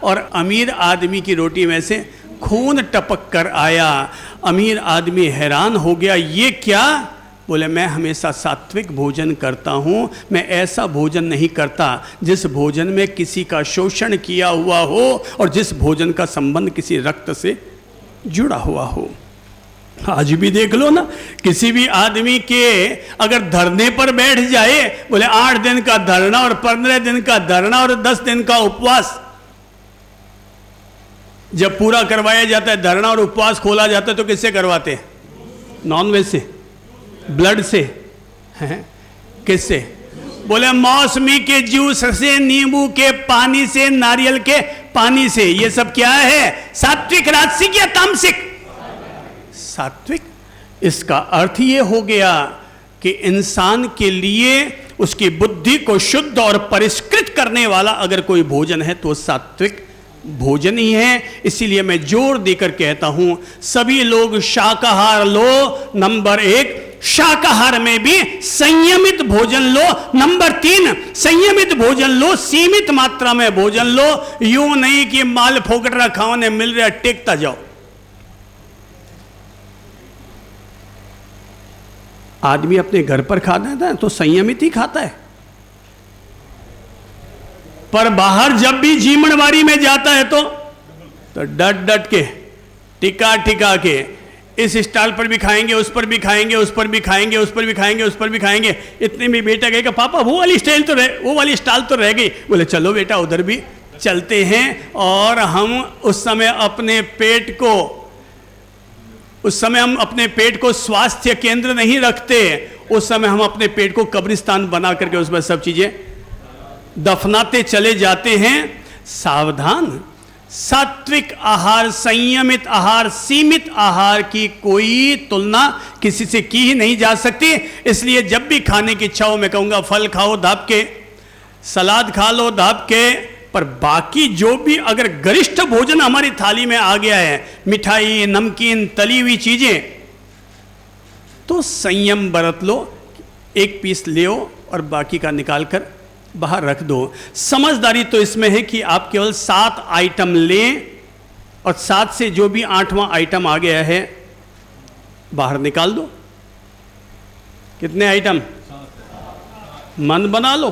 और अमीर आदमी की रोटी में से खून टपक कर आया। अमीर आदमी हैरान हो गया, ये क्या? बोले मैं हमेशा सात्विक भोजन करता हूँ, मैं ऐसा भोजन नहीं करता जिस भोजन में किसी का शोषण किया हुआ हो और जिस भोजन का संबंध किसी रक्त से जुड़ा हुआ हो। आज भी देख लो ना, किसी भी आदमी के अगर धरने पर बैठ जाए, बोले 8 दिन का धरना और 15 दिन का धरना और 10 दिन का उपवास, जब पूरा करवाया जाता है धरना और उपवास खोला जाता है तो किससे करवाते हैं? नॉनवेज से, ब्लड से, हैं? किससे? बोले मौसमी के जूस से, नींबू के पानी से, नारियल के पानी से। ये सब क्या है? सात्विक, राजसिक या तामसिक? सात्विक। इसका अर्थ ये हो गया कि इंसान के लिए उसकी बुद्धि को शुद्ध और परिष्कृत करने वाला अगर कोई भोजन है तो सात्विक भोजन ही है। इसीलिए मैं जोर देकर कहता हूं सभी लोग शाकाहार लो। नंबर 1 शाकाहार में भी संयमित भोजन लो। नंबर 3 संयमित भोजन लो, सीमित मात्रा में भोजन लो। यूं नहीं कि माल फोकट रखा ने मिल रहा टेकता जाओ। आदमी अपने घर पर खाता है तो संयमित ही खाता है, पर बाहर जब भी जीमणवारी में जाता है तो डट डट के, टिका टिका के, इस स्टाइल पर भी खाएंगे, उस पर भी खाएंगे, उस पर भी खाएंगे, उस पर भी खाएंगे, उस पर भी खाएंगे। इतने में बेटा कहेगा पापा वो वाली स्टाइल तो रह गई। बोले चलो बेटा उधर भी चलते हैं। और हम उस समय हम अपने पेट को स्वास्थ्य केंद्र नहीं रखते, उस समय हम अपने पेट को कब्रिस्तान बना करके उसमें सब चीजें दफनाते चले जाते हैं। सावधान, सात्विक आहार, संयमित आहार, सीमित आहार की कोई तुलना किसी से की ही नहीं जा सकती। इसलिए जब भी खाने की इच्छा हो मैं कहूंगा फल खाओ दाब के, सलाद खा लो दाब के, पर बाकी जो भी अगर गरिष्ठ भोजन हमारी थाली में आ गया है, मिठाई, नमकीन, तली हुई चीजें, तो संयम बरत लो, एक पीस ले और बाकी का निकाल कर बाहर रख दो। समझदारी तो इसमें है कि आप केवल 7 आइटम लें और 7 से जो भी 8वां आइटम आ गया है बाहर निकाल दो। कितने आइटम? मन बना लो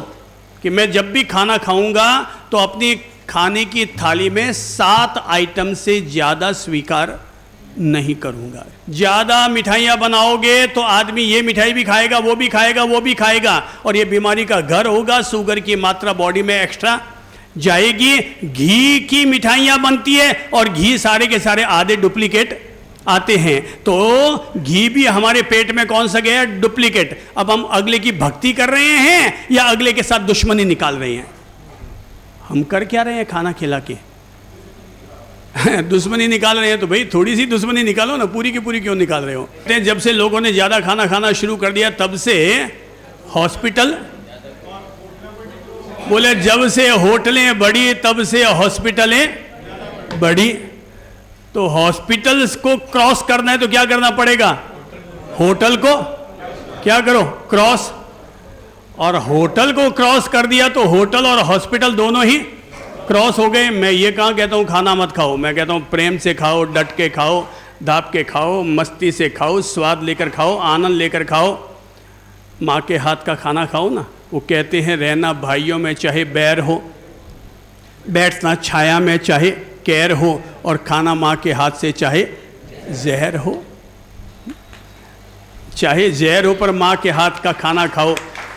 कि मैं जब भी खाना खाऊंगा तो अपनी खाने की थाली में 7 आइटम से ज्यादा स्वीकार नहीं करूंगा। ज्यादा मिठाइयां बनाओगे तो आदमी ये मिठाई भी खाएगा, वो भी खाएगा, वो भी खाएगा, और ये बीमारी का घर होगा। शुगर की मात्रा बॉडी में एक्स्ट्रा जाएगी। घी की मिठाइयां बनती है और घी सारे के सारे आधे डुप्लीकेट आते हैं, तो घी भी हमारे पेट में कौन सा गया? डुप्लीकेट। अब हम अगले की भक्ति कर रहे हैं या अगले के साथ दुश्मनी निकाल रहे हैं? हम कर क्या रहे हैं खाना खिला के? दुश्मनी निकाल रहे हैं तो भाई थोड़ी सी दुश्मनी निकालो ना, पूरी की पूरी क्यों निकाल रहे हो? जब से लोगों ने ज्यादा खाना खाना शुरू कर दिया तब से हॉस्पिटल, बोले जब से होटलें बढ़ी तब से हॉस्पिटलें बढ़ी। तो हॉस्पिटल्स को क्रॉस करना है तो क्या करना पड़ेगा? होटल को क्या करो? क्रॉस। और होटल को क्रॉस कर दिया तो होटल और हॉस्पिटल दोनों ही क्रॉस हो गए। मैं ये कहाँ कहता हूँ खाना मत खाओ, मैं कहता हूँ प्रेम से खाओ, डट के खाओ, दाब के खाओ, मस्ती से खाओ, स्वाद लेकर खाओ, आनंद लेकर खाओ। माँ के हाथ का खाना खाओ ना। वो कहते हैं रहना भाइयों में चाहे बैर हो, बैठना छाया में चाहे कैर हो, और खाना माँ के हाथ से चाहे जहर हो। चाहे जहर हो पर माँ के हाथ का खाना खाओ,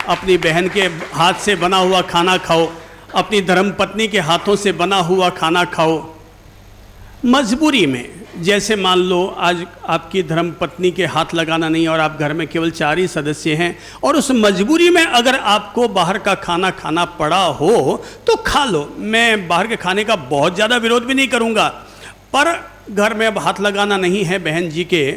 अपनी बहन के हाथ से बना हुआ खाना खाओ, अपनी धर्मपत्नी के हाथों से बना हुआ खाना खाओ। मजबूरी में, जैसे मान लो आज आपकी धर्मपत्नी के हाथ लगाना नहीं और आप घर में केवल 4 ही सदस्य हैं, और उस मजबूरी में अगर आपको बाहर का खाना खाना पड़ा हो तो खा लो। मैं बाहर के खाने का बहुत ज़्यादा विरोध भी नहीं करूँगा, पर घर में अब हाथ लगाना नहीं है बहन जी के,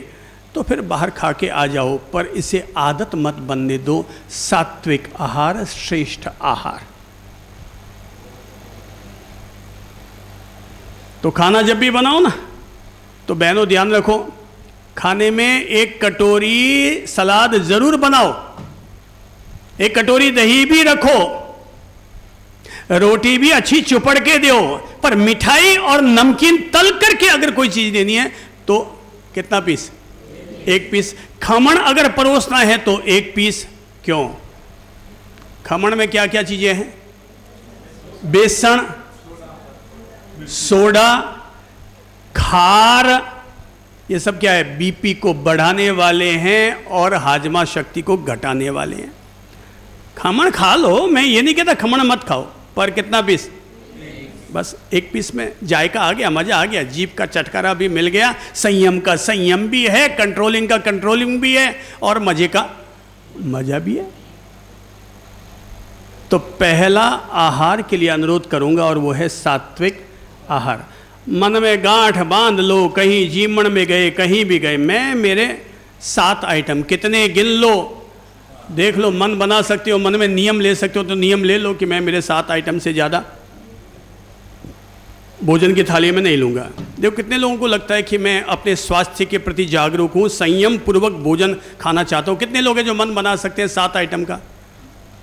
तो फिर बाहर खा के आ जाओ, पर इसे आदत मत बनने दो। सात्विक आहार श्रेष्ठ आहार। तो खाना जब भी बनाओ ना तो बहनों ध्यान रखो, खाने में 1 कटोरी सलाद जरूर बनाओ, 1 कटोरी दही भी रखो, रोटी भी अच्छी चुपड़ के दो, पर मिठाई और नमकीन तल करके अगर कोई चीज देनी है तो कितना पीस? 1 पीस। खमण अगर परोसना है तो 1 पीस। क्यों? खमण में क्या क्या चीजें हैं? बेसन, सोडा, खार, ये सब क्या है? बीपी को बढ़ाने वाले हैं और हाजमा शक्ति को घटाने वाले हैं। खमण खा लो, मैं ये नहीं कहता खमण मत खाओ, पर कितना पीस? बस 1 पीस में जायका आ गया, मजा आ गया, जीभ का चटकारा भी मिल गया, संयम का संयम भी है, कंट्रोलिंग का कंट्रोलिंग भी है, और मजे का मजा भी है। तो पहला आहार के लिए अनुरोध करूंगा और वो है सात्विक आहार। मन में गांठ बांध लो, कहीं जीमण में गए, कहीं भी गए, मैं मेरे 7 आइटम, कितने गिन लो, देख लो, मन बना सकते हो, मन में नियम ले सकते हो तो नियम ले लो कि मैं मेरे 7 आइटम से ज़्यादा भोजन की थाली में नहीं लूँगा। देखो कितने लोगों को लगता है कि मैं अपने स्वास्थ्य के प्रति जागरूक हूँ, संयम पूर्वक भोजन खाना चाहता हूँ। कितने लोग हैं जो मन बना सकते हैं 7 आइटम का?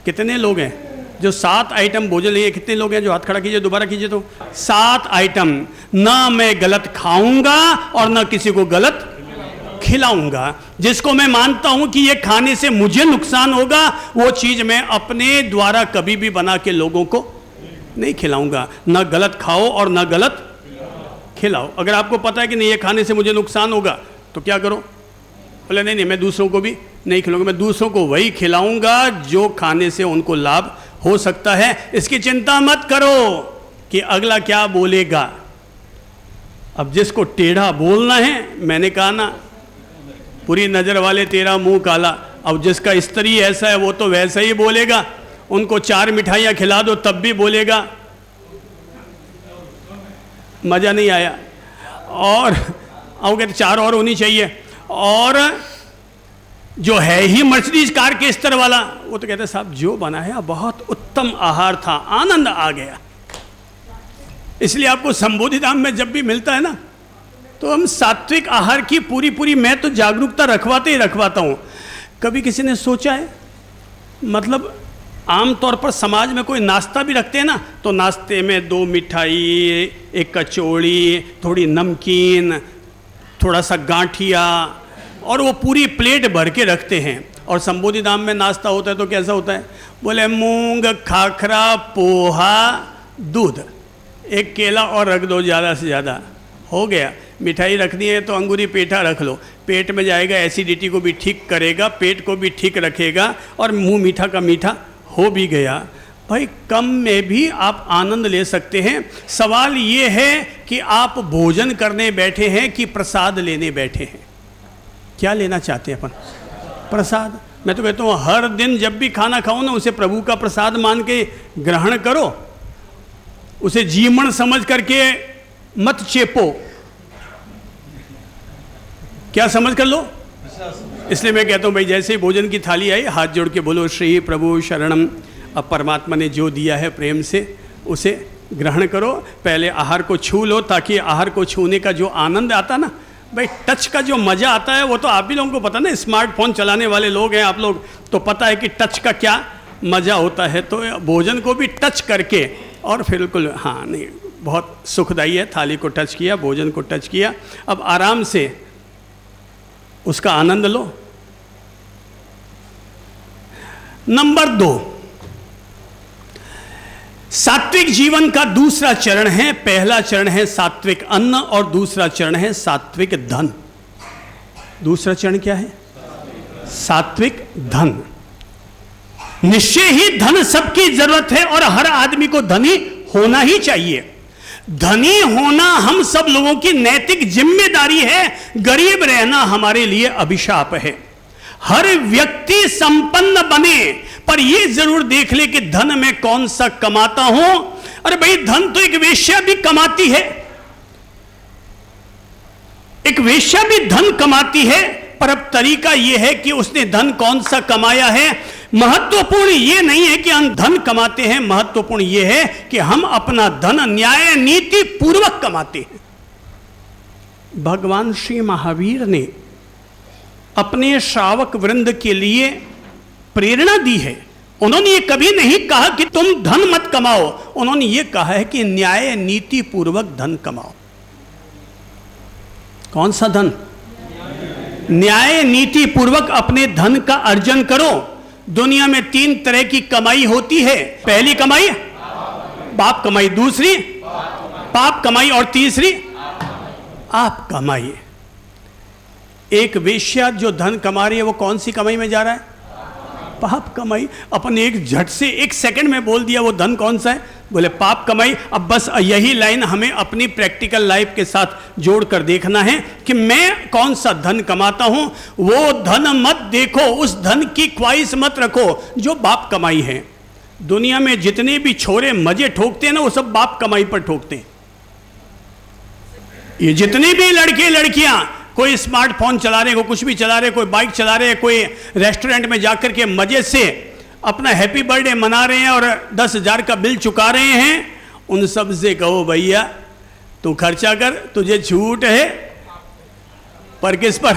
कितने लोग हैं जो 7 आइटम भोजन लिए? कितने लोग हैं जो हाथ खड़ा कीजिए, दोबारा कीजिए। तो 7 आइटम, ना मैं गलत खाऊंगा और ना किसी को गलत खिलाऊंगा। जिसको मैं मानता हूं कि ये खाने से मुझे नुकसान होगा, वो चीज मैं अपने द्वारा कभी भी बना के लोगों को नहीं खिलाऊंगा। ना गलत खाओ और ना गलत खिलाओ। अगर आपको पता है कि नहीं ये खाने से मुझे नुकसान होगा तो क्या करो? बोले नहीं नहीं, मैं दूसरों को भी नहीं खिलाऊंगा, मैं दूसरों को वही खिलाऊंगा जो खाने से उनको लाभ हो सकता है। इसकी चिंता मत करो कि अगला क्या बोलेगा। अब जिसको टेढ़ा बोलना है, मैंने कहा ना, पूरी नजर वाले तेरा मुंह काला। अब जिसका स्त्री ऐसा है वो तो वैसा ही बोलेगा। उनको 4 मिठाइयां खिला दो तब भी बोलेगा मज़ा नहीं आया। और अब कहते 4 और होनी चाहिए। और जो है ही मर्सिडीज कार के स्तर वाला, वो तो कहते साहब जो बनाया बहुत उत्तम आहार था, आनंद आ गया। इसलिए आपको संबोधि धाम में जब भी मिलता है ना, तो हम सात्विक आहार की पूरी मैं तो जागरूकता रखवाते ही रखवाता हूँ। कभी किसी ने सोचा है, मतलब आमतौर पर समाज में कोई नाश्ता भी रखते हैं ना, तो नाश्ते में 2 मिठाई, 1 कचौड़ी, थोड़ी नमकीन, थोड़ा सा गांठिया, और वो पूरी प्लेट भर के रखते हैं। और संबोधि धाम में नाश्ता होता है तो कैसा होता है, बोले मूंग, खाखरा, पोहा, दूध, 1 केला और रख दो ज़्यादा से ज़्यादा, हो गया। मिठाई रखनी है तो अंगूरी पेठा रख लो, पेट में जाएगा, एसिडिटी को भी ठीक करेगा, पेट को भी ठीक रखेगा, और मुंह मीठा का मीठा हो भी गया। भाई कम में भी आप आनंद ले सकते हैं। सवाल ये है कि आप भोजन करने बैठे हैं कि प्रसाद लेने बैठे हैं। क्या लेना चाहते हैं अपन? प्रसाद। मैं तो कहता हूँ हर दिन जब भी खाना खाओ ना, उसे प्रभु का प्रसाद मान के ग्रहण करो, उसे जीवन समझ करके मत चेपो। क्या समझ कर लो? इसलिए मैं कहता हूँ भाई, जैसे ही भोजन की थाली आई, हाथ जोड़ के बोलो श्री प्रभु शरणम। अब परमात्मा ने जो दिया है प्रेम से उसे ग्रहण करो। पहले आहार को छू लो, ताकि आहार को छूने का जो आनंद आता ना, भाई टच का जो मज़ा आता है वो तो आप भी लोगों को पता ना, स्मार्टफोन चलाने वाले लोग हैं आप लोग, तो पता है कि टच का क्या मज़ा होता है। तो भोजन को भी टच करके, और फिर बिल्कुल हाँ नहीं, बहुत सुखदायी है। थाली को टच किया, भोजन को टच किया, अब आराम से उसका आनंद लो। नंबर 2, सात्विक जीवन का दूसरा चरण है। पहला चरण है सात्विक अन्न और दूसरा चरण है सात्विक धन। दूसरा चरण क्या है? सात्विक धन। निश्चय ही धन सबकी जरूरत है और हर आदमी को धनी होना ही चाहिए। धनी होना हम सब लोगों की नैतिक जिम्मेदारी है, गरीब रहना हमारे लिए अभिशाप है। हर व्यक्ति संपन्न बने, पर यह जरूर देख ले कि धन में कौन सा कमाता हूं। अरे भाई, धन तो एक वेश्या भी कमाती है, एक वेश्या भी धन कमाती है, पर अब तरीका यह है कि उसने धन कौन सा कमाया है। महत्वपूर्ण यह नहीं है कि हम धन कमाते हैं, महत्वपूर्ण यह है कि हम अपना धन न्याय नीति पूर्वक कमाते हैं। भगवान श्री महावीर ने अपने श्रावक वृंद के लिए प्रेरणा दी है। उन्होंने ये कभी नहीं कहा कि तुम धन मत कमाओ, उन्होंने ये कहा है कि न्याय नीति पूर्वक धन कमाओ। कौन सा धन? न्याय नीति पूर्वक अपने धन का अर्जन करो। दुनिया में 3 तरह की कमाई होती है। पहली कमाई बाप कमाई, दूसरी पाप कमाई, और तीसरी आप कमाई। एक वेश्या जो धन कमा रही है, वो कौन सी कमाई में जा रहा है? पाप कमाई। अपन एक झट से 1 सेकंड में बोल दिया वो धन कौन सा है, बोले पाप कमाई। अब बस यही लाइन हमें अपनी प्रैक्टिकल लाइफ के साथ जोड़कर देखना है कि मैं कौन सा धन कमाता हूं। वो धन मत देखो, उस धन की ख्वाहिश मत रखो जो बाप कमाई है। दुनिया में जितने भी छोरे मजे ठोकते हैं ना, वो सब बाप कमाई पर ठोकते हैं। ये जितने भी लड़के लड़कियां, कोई स्मार्टफोन चला रहे, कोई कुछ भी चला रहे, कोई बाइक चला रहे, कोई रेस्टोरेंट में जाकर के मजे से अपना हैप्पी बर्थडे मना रहे हैं और 10,000 का बिल चुका रहे हैं, उन सब से कहो भैया तू खर्चा कर, तुझे छूट है। पर किस पर?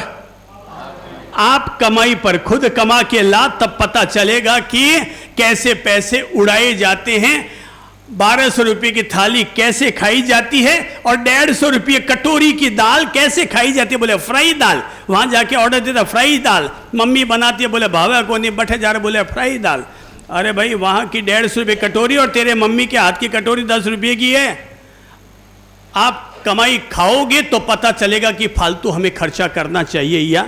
आप कमाई पर। खुद कमा के ला, तब पता चलेगा कि कैसे पैसे उड़ाए जाते हैं। 1200 रुपये की थाली कैसे खाई जाती है और 150 रुपये कटोरी की दाल कैसे खाई जाती है। बोले फ्राई दाल, वहां जाके ऑर्डर देता फ्राई दाल, मम्मी बनाती है, बोले भावा को नहीं बैठे जा रहे, बोले फ्राई दाल। अरे भाई, वहां की 150 रुपये कटोरी और तेरे मम्मी के हाथ की कटोरी 10 रुपये की है। आप कमाई खाओगे तो पता चलेगा कि फालतू हमें खर्चा करना चाहिए या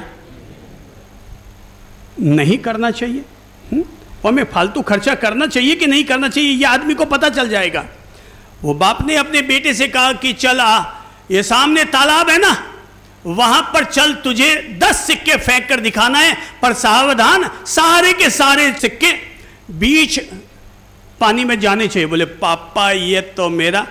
नहीं करना चाहिए। और हमें फालतू खर्चा करना चाहिए कि नहीं करना चाहिए, ये आदमी को पता चल जाएगा। वो बाप ने अपने बेटे से कहा कि चल आ, ये सामने तालाब है ना, वहां पर चल, तुझे 10 सिक्के फेंक कर दिखाना है, पर सावधान, सारे के सारे सिक्के बीच पानी में जाने चाहिए। बोले पापा, ये तो मेरा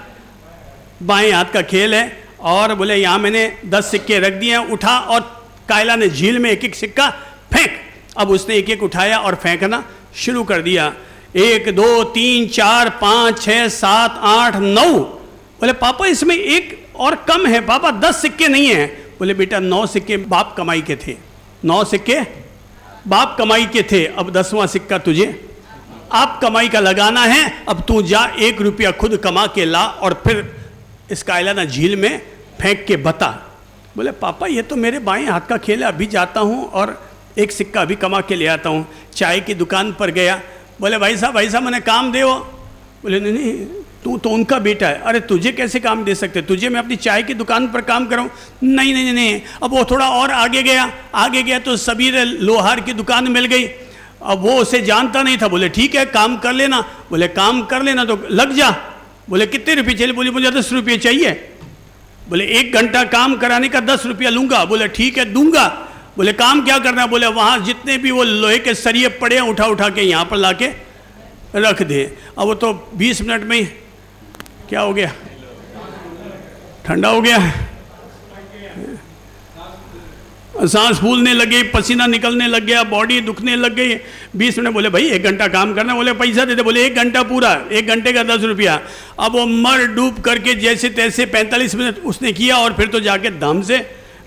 बाएं हाथ का खेल है। और बोले यहाँ मैंने 10 सिक्के रख दिए हैं, उठा और कायला ने झील में एक एक सिक्का फेंक। अब उसने एक एक उठाया और फेंकना शुरू कर दिया। 1 2 3 4 5 6 7 8 9। बोले पापा इसमें एक और कम है पापा, 10 सिक्के नहीं है। बोले बेटा 9 सिक्के बाप कमाई के थे, 9 सिक्के बाप कमाई के थे। अब 10वां सिक्का तुझे आप कमाई का लगाना है। अब तू जा 1 रुपया खुद कमा के ला और फिर इस कायलाना झील में फेंक के बता। बोले पापा ये तो मेरे बाएं हाथ का खेल है, अभी जाता हूँ और एक सिक्का अभी कमा के ले आता हूँ। चाय की दुकान पर गया। बोले भाई साहब मैंने काम दे। बोले नहीं नहीं तू तो उनका बेटा है। अरे तुझे कैसे काम दे सकते, तुझे मैं अपनी चाय की दुकान पर काम कराऊँ? नहीं नहीं नहीं। अब वो थोड़ा और आगे गया तो सबीर लोहार की दुकान मिल गई। अब वो उसे जानता नहीं था। बोले ठीक है काम कर लेना। बोले काम कर लेना तो लग जा। बोले कितने रुपये चाहिए? बोले मुझे 10 रुपये चाहिए। बोले 1 घंटा काम कराने का 10 रुपया लूंगा। बोले ठीक है दूंगा। बोले काम क्या करना है? बोले वहाँ जितने भी वो लोहे के सरिये पड़े हैं उठा के यहाँ पर ला के रख दे। अब वो तो 20 मिनट में ही क्या हो गया, ठंडा हो गया, सांस फूलने लगे, पसीना निकलने लग गया, बॉडी दुखने लग गई। 20 मिनट। बोले भाई 1 घंटा काम करना। बोले पैसा दे दे। बोले 1 घंटा पूरा, 1 घंटे का 10 रुपया। अब वो मर डूब करके जैसे तैसे 45 मिनट उसने किया और फिर तो जाके दम से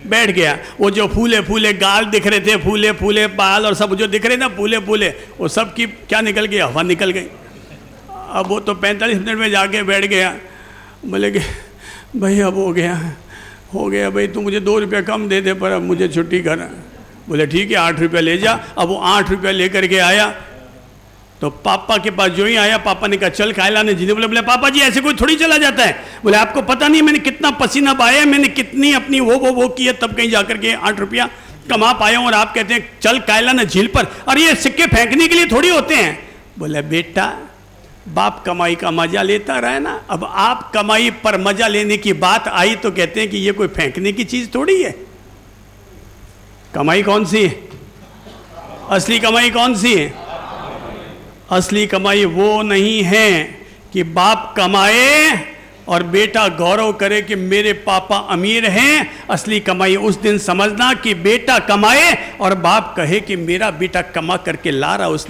बैठ गया। वो जो फूले फूले गाल दिख रहे थे, फूले फूले बाल और सब जो दिख रहे ना फूले फूले, वो सब की क्या निकल गई, हवा निकल गई। अब वो तो 45 मिनट में जाके बैठ गया। बोले कि भाई अब हो गया भाई, तू मुझे 2 रुपया कम दे दे पर अब मुझे छुट्टी कर। बोले ठीक है 8 रुपया ले जा। अब वो 8 रुपया लेकर के आया तो पापा के पास जो ही आया, पापा ने कहा चल कायला ने जीने। बोले पापा जी ऐसे कोई थोड़ी चला जाता है। बोले आपको पता नहीं मैंने कितना पसीना बहाया, मैंने कितनी अपनी वो की है, तब कहीं जाकर के 8 रुपया कमा पाया हूँ और आप कहते हैं चल कायला ने झील पर। और ये सिक्के फेंकने के लिए थोड़ी होते हैं। बोले बेटा बाप कमाई का मजा लेता रहे ना, अब आप कमाई पर मजा लेने की बात आई तो कहते हैं कि ये कोई फेंकने की चीज थोड़ी है। कमाई कौन सी है? असली कमाई कौन सी है? असली कमाई वो नहीं है कि बाप कमाए और बेटा गौरव करे कि मेरे पापा अमीर हैं। असली कमाई उस दिन समझना कि बेटा कमाए और बाप कहे कि मेरा बेटा कमा करके ला रहा। उस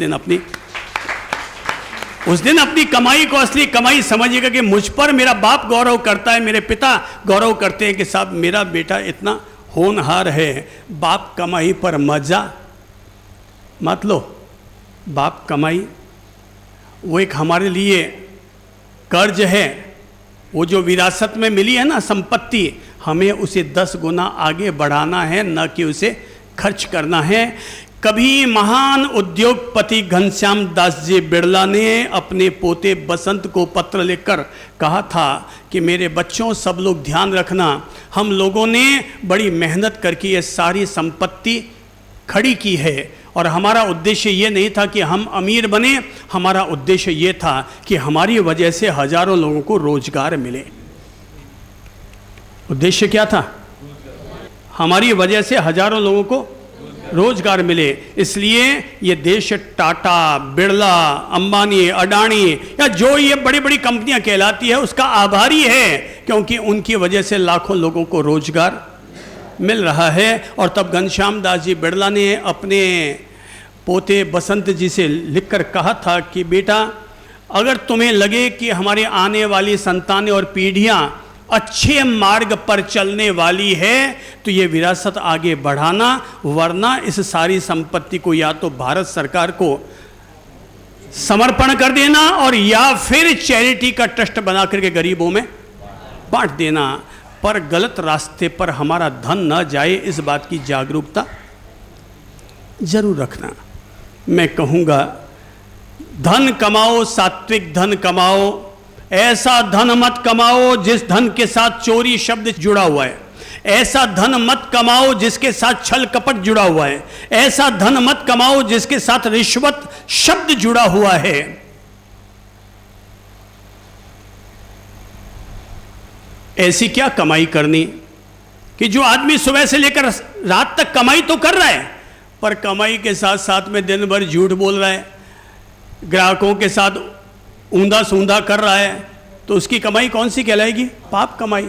दिन अपनी कमाई को असली कमाई समझिएगा कि मुझ पर मेरा बाप गौरव करता है, मेरे पिता गौरव करते हैं कि साहब मेरा बेटा इतना होनहार है। बाप कमाई पर मजा मत लो। बाप कमाई वो एक हमारे लिए कर्ज है। वो जो विरासत में मिली है ना संपत्ति, हमें उसे 10 गुना आगे बढ़ाना है, न कि उसे खर्च करना है। कभी महान उद्योगपति घनश्याम दास जी बिड़ला ने अपने पोते बसंत को पत्र लिखकर कहा था कि मेरे बच्चों सब लोग ध्यान रखना, हम लोगों ने बड़ी मेहनत करके ये सारी संपत्ति खड़ी की है और हमारा उद्देश्य ये नहीं था कि हम अमीर बने, हमारा उद्देश्य ये था कि हमारी वजह से हजारों लोगों को रोजगार मिले। उद्देश्य क्या था? हमारी वजह से हजारों लोगों को रोजगार मिले। इसलिए ये देश टाटा, बिड़ला, अंबानी, अडानी या जो ये बड़ी बड़ी कंपनियां कहलाती है उसका आभारी है, क्योंकि उनकी वजह से लाखों लोगों को रोजगार मिल रहा है। और तब घनश्याम दास जी बिड़ला ने अपने पोते बसंत जी से लिखकर कहा था कि बेटा अगर तुम्हें लगे कि हमारे आने वाली संतानें और पीढ़ियां अच्छे मार्ग पर चलने वाली है तो ये विरासत आगे बढ़ाना, वरना इस सारी संपत्ति को या तो भारत सरकार को समर्पण कर देना और या फिर चैरिटी का ट्रस्ट बना करके गरीबों में बांट देना। पर गलत रास्ते पर हमारा धन न जाए, इस बात की जागरूकता जरूर रखना। मैं कहूँगा धन कमाओ, सात्विक धन कमाओ। ऐसा धन मत कमाओ जिस धन के साथ चोरी शब्द जुड़ा हुआ है। ऐसा धन मत कमाओ जिसके साथ छल कपट जुड़ा हुआ है। ऐसा धन मत कमाओ जिसके साथ रिश्वत शब्द जुड़ा हुआ है। ऐसी क्या कमाई करनी कि जो आदमी सुबह से लेकर रात तक कमाई तो कर रहा है, पर कमाई के साथ साथ में दिन भर झूठ बोल रहा है, ग्राहकों के साथ ऊंधा सूंधा कर रहा है, तो तो उसकी कमाई कौन सी कहलाएगी? पाप कमाई।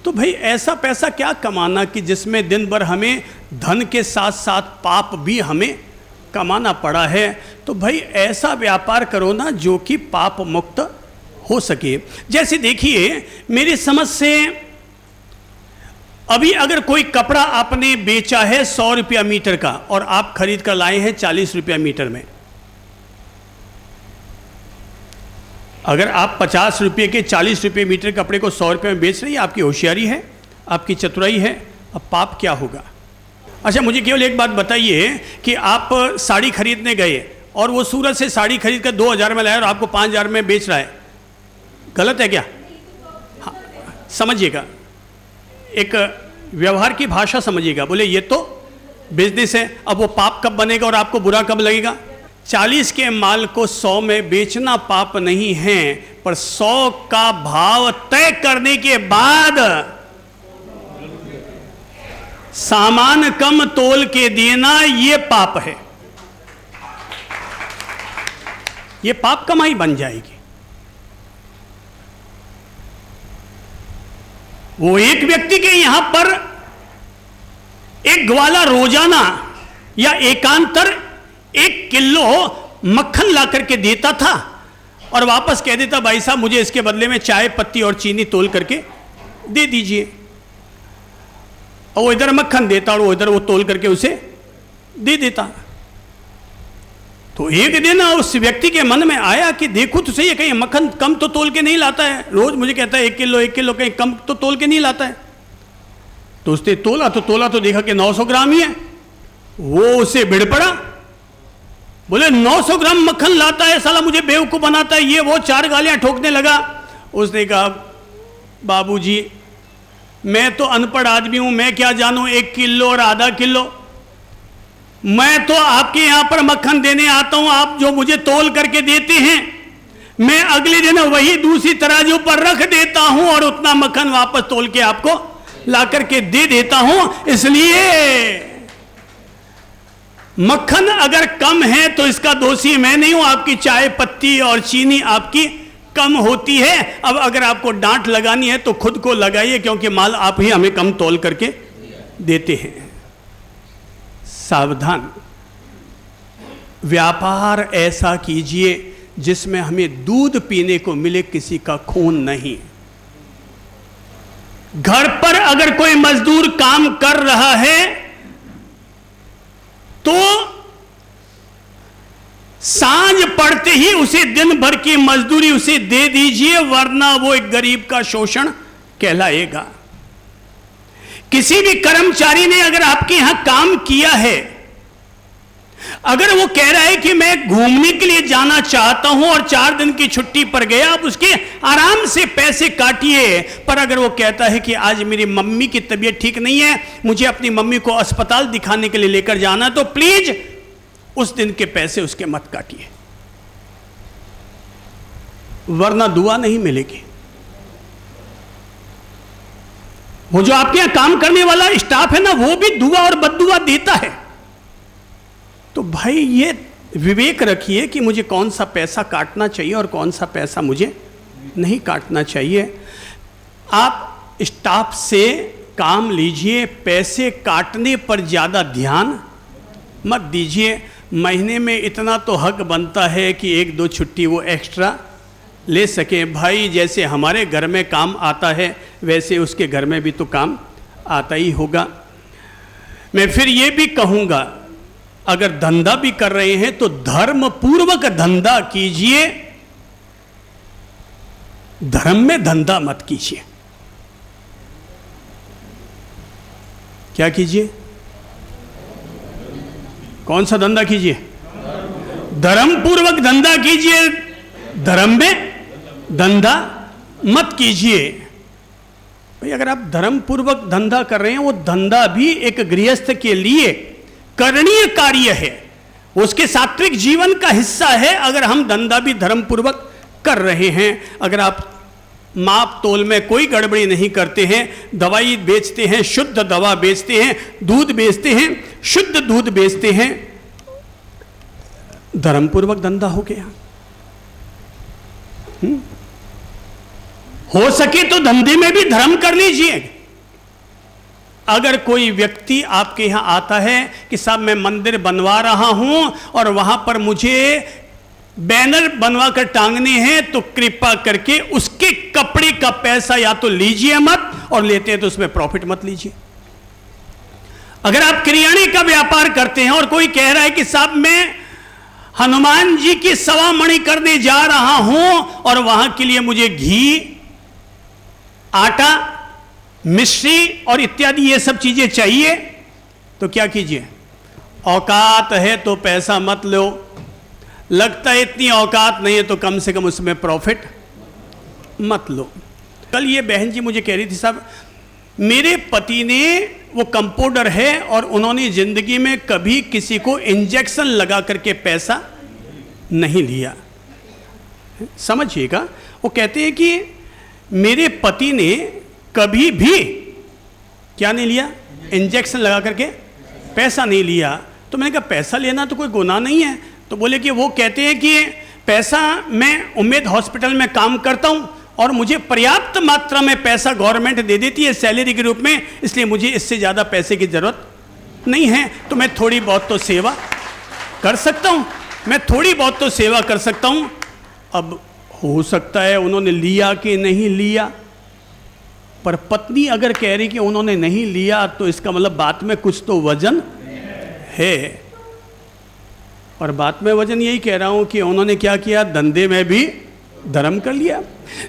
तो भाई ऐसा पैसा क्या कमाना कि जिसमें दिन भर हमें धन के साथ साथ पाप भी हमें कमाना पड़ा है। तो भाई ऐसा व्यापार करो ना जो कि पाप मुक्त हो सके। जैसे देखिए मेरी समझ से अभी अगर कोई कपड़ा आपने बेचा है 100 रुपया मीटर का और आप खरीद कर लाए हैं 40 रुपया मीटर में, अगर आप 50 रुपये के 40 रुपये मीटर कपड़े को 100 रुपये में बेच रहे हैं, आपकी होशियारी है, आपकी चतुराई है। अब पाप क्या होगा? अच्छा मुझे केवल एक बात बताइए कि आप साड़ी खरीदने गए और वो सूरत से साड़ी खरीद कर 2000 में लाया और आपको 5000 में बेच रहा है, गलत है क्या? हाँ, समझिएगा, एक व्यवहार की भाषा समझिएगा। बोले ये तो बिजनेस है। अब वो पाप कब बनेगा और आपको बुरा कब लगेगा? 40 के माल को 100 में बेचना पाप नहीं है, पर 100 का भाव तय करने के बाद सामान कम तोल के देना ये पाप है। ये पाप कमाई बन जाएगी। वो एक व्यक्ति के यहां पर एक ग्वाला रोजाना या एकांतर 1 किलो मक्खन ला करके देता था और वापस कह देता भाई साहब मुझे इसके बदले में चाय पत्ती और चीनी तोल करके दे दीजिए, और वो इधर मक्खन देता और वो इधर वो तोल करके उसे दे देता। तो एक दिन उस व्यक्ति के मन में आया कि देखो तो सही है, कहीं मक्खन कम तो तोल के नहीं लाता है, रोज मुझे कहता है 1 किलो कहीं कम तो तोल के नहीं लाता है। तो उसने तोला तो देखा कि 900 ग्राम ही है। वो उसे भिड़ पड़ा, बोले 900 ग्राम मक्खन लाता है साला, मुझे बेवकूफ बनाता है, ये वो 4 गालियां ठोकने लगा। उसने कहा बाबूजी मैं तो अनपढ़ आदमी हूं, मैं क्या जानूं 1 किलो और आधा किलो, मैं तो आपके यहां पर मक्खन देने आता हूं, आप जो मुझे तोल करके देते हैं मैं अगले दिन वही दूसरी तराजू पर रख देता हूं और उतना मक्खन वापस तोल के आपको ला करके दे देता हूं। इसलिए मक्खन अगर कम है तो इसका दोषी मैं नहीं हूं, आपकी चाय पत्ती और चीनी आपकी कम होती है। अब अगर आपको डांट लगानी है तो खुद को लगाइए, क्योंकि माल आप ही हमें कम तोल करके देते हैं। सावधान, व्यापार ऐसा कीजिए जिसमें हमें दूध पीने को मिले, किसी का खून नहीं। घर पर अगर कोई मजदूर काम कर रहा है तो सांझ पड़ते ही उसे दिन भर की मजदूरी उसे दे दीजिए, वरना वो एक गरीब का शोषण कहलाएगा। किसी भी कर्मचारी ने अगर आपके यहां काम किया है, अगर वो कह रहा है कि मैं घूमने के लिए जाना चाहता हूं और 4 दिन की छुट्टी पर गया, आप उसके आराम से पैसे काटिए। पर अगर वो कहता है कि आज मेरी मम्मी की तबीयत ठीक नहीं है, मुझे अपनी मम्मी को अस्पताल दिखाने के लिए लेकर जाना, तो प्लीज उस दिन के पैसे उसके मत काटिए, वरना दुआ नहीं मिलेगी। वो जो आपके यहां काम करने वाला स्टाफ है ना, वो भी दुआ और बद्दुआ देता है। तो भाई ये विवेक रखिए कि मुझे कौन सा पैसा काटना चाहिए और कौन सा पैसा मुझे नहीं काटना चाहिए। आप स्टाफ से काम लीजिए, पैसे काटने पर ज़्यादा ध्यान मत दीजिए। महीने में इतना तो हक बनता है कि 1-2 छुट्टी वो एक्स्ट्रा ले सके। भाई जैसे हमारे घर में काम आता है वैसे उसके घर में भी तो काम आता ही होगा। मैं फिर ये भी कहूँगा, अगर धंधा भी कर रहे हैं तो धर्म पूर्वक धंधा कीजिए, धर्म में धंधा मत कीजिए। क्या कीजिए? कौन सा धंधा कीजिए? धर्म पूर्वक धंधा कीजिए, धर्म में धंधा मत कीजिए। भाई अगर आप धर्म पूर्वक धंधा कर रहे हैं, वो धंधा भी एक गृहस्थ के लिए करणीय कार्य है, उसके सात्विक जीवन का हिस्सा है। अगर हम धंधा भी धर्म पूर्वक कर रहे हैं, अगर आप माप तोल में कोई गड़बड़ी नहीं करते हैं, दवाई बेचते हैं, शुद्ध दवा बेचते हैं, दूध बेचते हैं, शुद्ध दूध बेचते हैं, धर्म पूर्वक धंधा हो गया। हो सके तो धंधे में भी धर्म कर लीजिए। अगर कोई व्यक्ति आपके यहां आता है कि साहब मैं मंदिर बनवा रहा हूं और वहां पर मुझे बैनर बनवा कर टांगने हैं, तो कृपा करके उसके कपड़े का पैसा या तो लीजिए मत, और लेते हैं तो उसमें प्रॉफिट मत लीजिए। अगर आप किराने का व्यापार करते हैं और कोई कह रहा है कि साहब मैं हनुमान जी की सवा मणि करने जा रहा हूं और वहां के लिए मुझे घी, आटा, मिश्री और इत्यादि ये सब चीजें चाहिए, तो क्या कीजिए? औकात है तो पैसा मत लो, लगता है इतनी औकात नहीं है तो कम से कम उसमें प्रॉफिट मत लो। कल ये बहन जी मुझे कह रही थी साहब मेरे पति ने, वो कंपाउंडर है और उन्होंने जिंदगी में कभी किसी को इंजेक्शन लगा करके पैसा नहीं लिया। समझिएगा, वो कहते हैं कि मेरे पति ने कभी भी क्या नहीं लिया? इंजेक्शन लगा करके पैसा नहीं लिया। तो मैंने कहा पैसा लेना तो कोई गुनाह नहीं है। तो बोले कि वो कहते हैं कि पैसा, मैं उम्मीद हॉस्पिटल में काम करता हूं और मुझे पर्याप्त मात्रा में पैसा गवर्नमेंट दे देती है सैलरी के रूप में, इसलिए मुझे इससे ज़्यादा पैसे की ज़रूरत नहीं है, तो मैं थोड़ी बहुत तो सेवा कर सकता हूं, मैं थोड़ी बहुत तो सेवा कर सकता हूं। अब हो सकता है उन्होंने लिया कि नहीं लिया, पर पत्नी अगर कह रही कि उन्होंने नहीं लिया तो इसका मतलब बात में कुछ तो वजन है। और बात में वजन यही कह रहा हूं कि उन्होंने क्या किया? धंधे में भी धर्म कर लिया।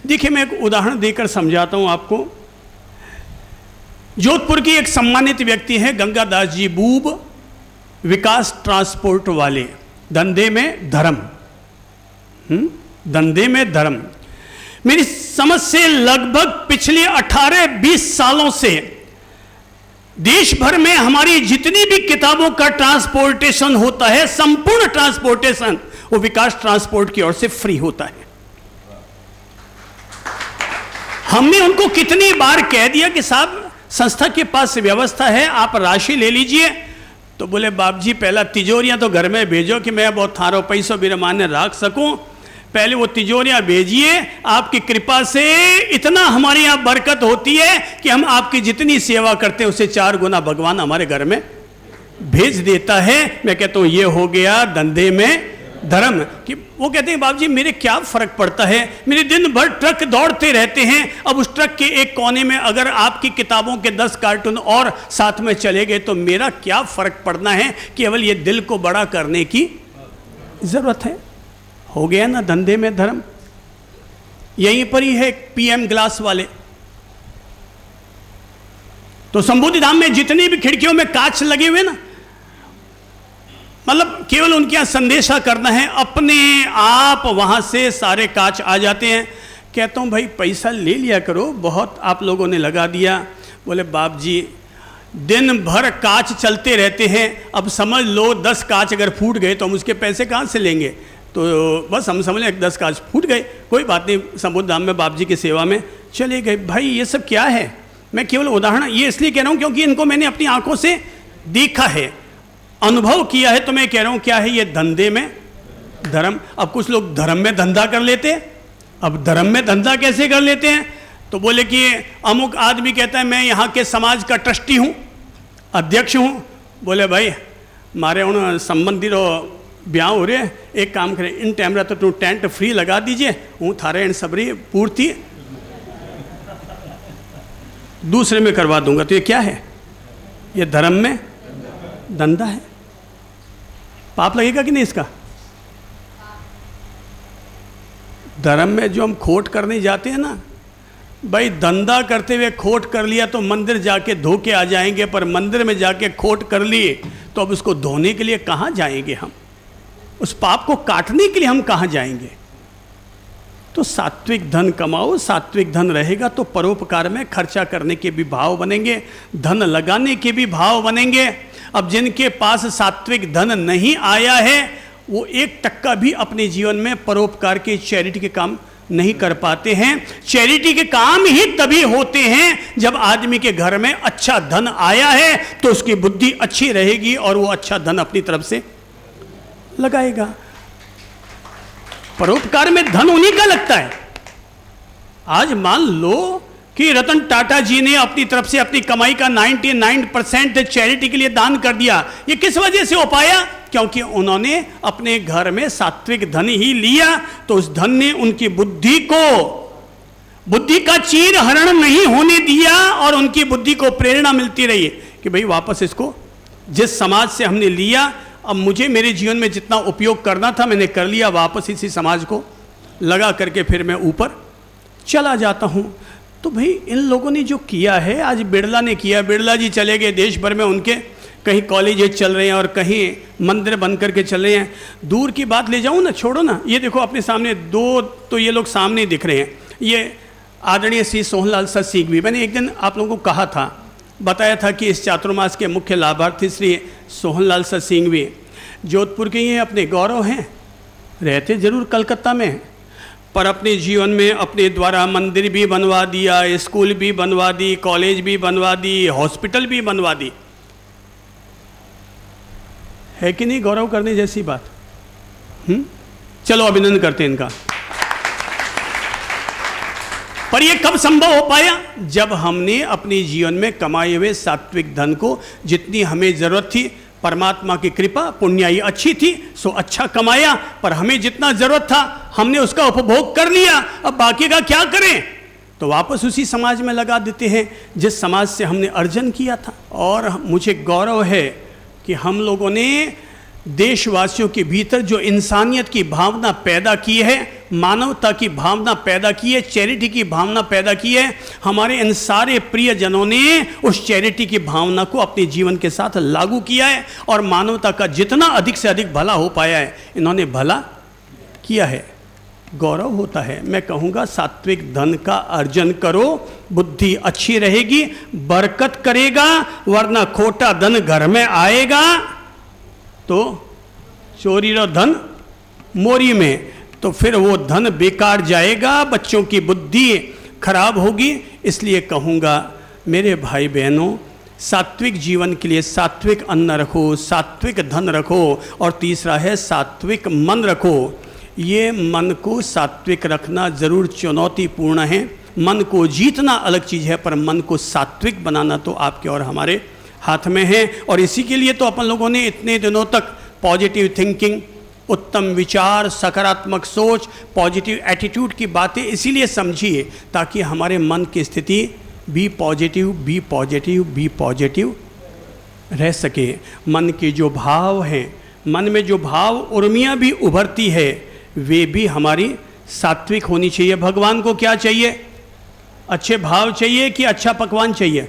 देखिए मैं एक उदाहरण देकर समझाता हूं आपको। जोधपुर की एक सम्मानित व्यक्ति है गंगादास जी बूब, विकास ट्रांसपोर्ट वाले, धंधे में धर्म, धंधे में धर्म। मेरी समझ से लगभग पिछले 18-20 सालों से देश भर में हमारी जितनी भी किताबों का ट्रांसपोर्टेशन होता है, संपूर्ण ट्रांसपोर्टेशन वो विकास ट्रांसपोर्ट की ओर से फ्री होता है। हमने उनको कितनी बार कह दिया कि साहब संस्था के पास व्यवस्था है, आप राशि ले लीजिए। तो बोले बाप जी पहला तिजोरियां तो घर में भेजो कि मैं बहुत थारो पैसों बिरमाने रख सकूं, पहले वो तिजोरियां भेजिए, आपकी कृपा से इतना हमारे यहाँ बरकत होती है कि हम आपकी जितनी सेवा करते हैं उससे 4 गुना भगवान हमारे घर में भेज देता है। मैं कहता हूँ ये हो गया धंधे में धर्म। कि वो कहते हैं बाबू जी मेरे क्या फर्क पड़ता है, मेरे दिन भर ट्रक दौड़ते रहते हैं, अब उस ट्रक के एक कोने में अगर आपकी किताबों के 10 कार्टून और साथ में चले गए तो मेरा क्या फर्क पड़ना है, केवल ये दिल को बड़ा करने की जरूरत है। हो गया ना धंधे में धर्म। यहीं पर ही है पीएम ग्लास वाले, तो संबोधि धाम में जितनी भी खिड़कियों में कांच लगे हुए ना, मतलब केवल उनके यहां संदेशा करना है, अपने आप वहां से सारे कांच आ जाते हैं। कहता हूं भाई पैसा ले लिया करो, बहुत आप लोगों ने लगा दिया। बोले बाप जी दिन भर कांच चलते रहते हैं, अब समझ लो 10 कांच अगर फूट गए तो हम उसके पैसे कहां से लेंगे? तो बस हम समझ लें 10 कांच फूट गए, कोई बात नहीं, संबोधि धाम में बाप जी की सेवा में चले गए। भाई ये सब क्या है? मैं केवल उदाहरण ये इसलिए कह रहा हूं क्योंकि इनको मैंने अपनी आंखों से देखा है, अनुभव किया है, तो मैं कह रहा हूं क्या है ये धंधे में धर्म। अब कुछ लोग धर्म में धंधा कर लेते हैं। अब धर्म में धंधा कैसे कर लेते हैं? तो बोले कि अमुक आदमी कहता है मैं यहाँ के समाज का ट्रस्टी हूँ, अध्यक्ष हूँ। बोले भाई मारे उन संबंधी ब्याह हो रहे, एक काम करें इन टाइम तो तू टेंट फ्री लगा दीजिए, हूँ थारे इन सबरी पूर्ति दूसरे में करवा दूंगा। तो ये क्या है? ये धर्म में धंधा है। पाप लगेगा कि नहीं इसका? धर्म में जो हम खोट करने जाते हैं ना, भाई धंधा करते हुए खोट कर लिया तो मंदिर जाके धो के आ जाएंगे, पर मंदिर में जाके खोट कर लिए तो अब उसको धोने के लिए कहाँ जाएंगे हम? उस पाप को काटने के लिए हम कहाँ जाएंगे? तो सात्विक धन कमाओ, सात्विक धन रहेगा तो परोपकार में खर्चा करने के भी भाव बनेंगे, धन लगाने के भी भाव बनेंगे। अब जिनके पास सात्विक धन नहीं आया है वो 1% भी अपने जीवन में परोपकार के, चैरिटी के काम नहीं कर पाते हैं। चैरिटी के काम ही तभी होते हैं जब आदमी के घर में अच्छा धन आया है तो उसकी बुद्धि अच्छी रहेगी और वो अच्छा धन अपनी तरफ से लगाएगा। परोपकार में धन उन्हीं का लगता है। आज मान लो कि रतन टाटा जी ने अपनी तरफ से अपनी कमाई का 99% चैरिटी के लिए दान कर दिया। ये किस वजह से हो पाया? क्योंकि उन्होंने अपने घर में सात्विक धन ही लिया, तो उस धन ने उनकी बुद्धि का चीर हरण नहीं होने दिया और उनकी बुद्धि को प्रेरणा मिलती रही कि भाई वापस इसको, जिस समाज से हमने लिया, अब मुझे मेरे जीवन में जितना उपयोग करना था मैंने कर लिया, वापस इसी समाज को लगा करके फिर मैं ऊपर चला जाता हूं। तो भाई इन लोगों ने जो किया है, आज बिरला ने किया, बिरला जी चले गए, देश भर में उनके कहीं कॉलेज चल रहे हैं और कहीं मंदिर बन करके चल रहे हैं। दूर की बात ले जाऊं ना, छोड़ो ना, ये देखो अपने सामने दो तो ये लोग सामने दिख रहे हैं, ये आदरणीय श्री सोहनलाल सर सिंघवी। मैंने एक दिन आप लोगों को कहा था, बताया था कि इस चातुर्मास के मुख्य लाभार्थी श्री सोहनलाल सर सिंघवी जोधपुर के ही हैं, अपने गौरव हैं, रहते जरूर कलकत्ता में, पर अपने जीवन में अपने द्वारा मंदिर भी बनवा दिया, स्कूल भी बनवा दी, कॉलेज भी बनवा दी, हॉस्पिटल भी बनवा दी। है कि नहीं गौरव करने जैसी बात? चलो अभिनंदन करते हैं इनका। पर यह कब संभव हो पाया? जब हमने अपने जीवन में कमाए हुए सात्विक धन को, जितनी हमें जरूरत थी, परमात्मा की कृपा, पुण्याई अच्छी थी सो अच्छा कमाया, पर हमें जितना जरूरत था हमने उसका उपभोग कर लिया, अब बाकी का क्या करें? तो वापस उसी समाज में लगा देते हैं जिस समाज से हमने अर्जन किया था। और मुझे गौरव है कि हम लोगों ने देशवासियों के भीतर जो इंसानियत की भावना पैदा की है, मानवता की भावना पैदा की है, चैरिटी की भावना पैदा की है, हमारे इन सारे प्रियजनों ने उस चैरिटी की भावना को अपने जीवन के साथ लागू किया है और मानवता का जितना अधिक से अधिक भला हो पाया है, इन्होंने भला किया है। गौरव होता है। मैं कहूँगा सात्विक धन का अर्जन करो, बुद्धि अच्छी रहेगी, बरकत करेगा, वरना खोटा धन घर में आएगा तो चोरी रो धन मोरी में, तो फिर वो धन बेकार जाएगा, बच्चों की बुद्धि खराब होगी। इसलिए कहूँगा मेरे भाई बहनों, सात्विक जीवन के लिए सात्विक अन्न रखो, सात्विक धन रखो, और तीसरा है सात्विक मन रखो। ये मन को सात्विक रखना जरूर चुनौतीपूर्ण है। मन को जीतना अलग चीज़ है, पर मन को सात्विक बनाना तो आपके और हमारे हाथ में है। और इसी के लिए तो अपन लोगों ने इतने दिनों तक पॉजिटिव थिंकिंग, उत्तम विचार, सकारात्मक सोच, पॉजिटिव एटीट्यूड की बातें इसीलिए समझिए ताकि हमारे मन की स्थिति बी पॉजिटिव रह सके। मन के जो भाव हैं, मन में जो भाव उर्मियाँ भी उभरती है, वे भी हमारी सात्विक होनी चाहिए। भगवान को क्या चाहिए? अच्छे भाव चाहिए कि अच्छा पकवान चाहिए?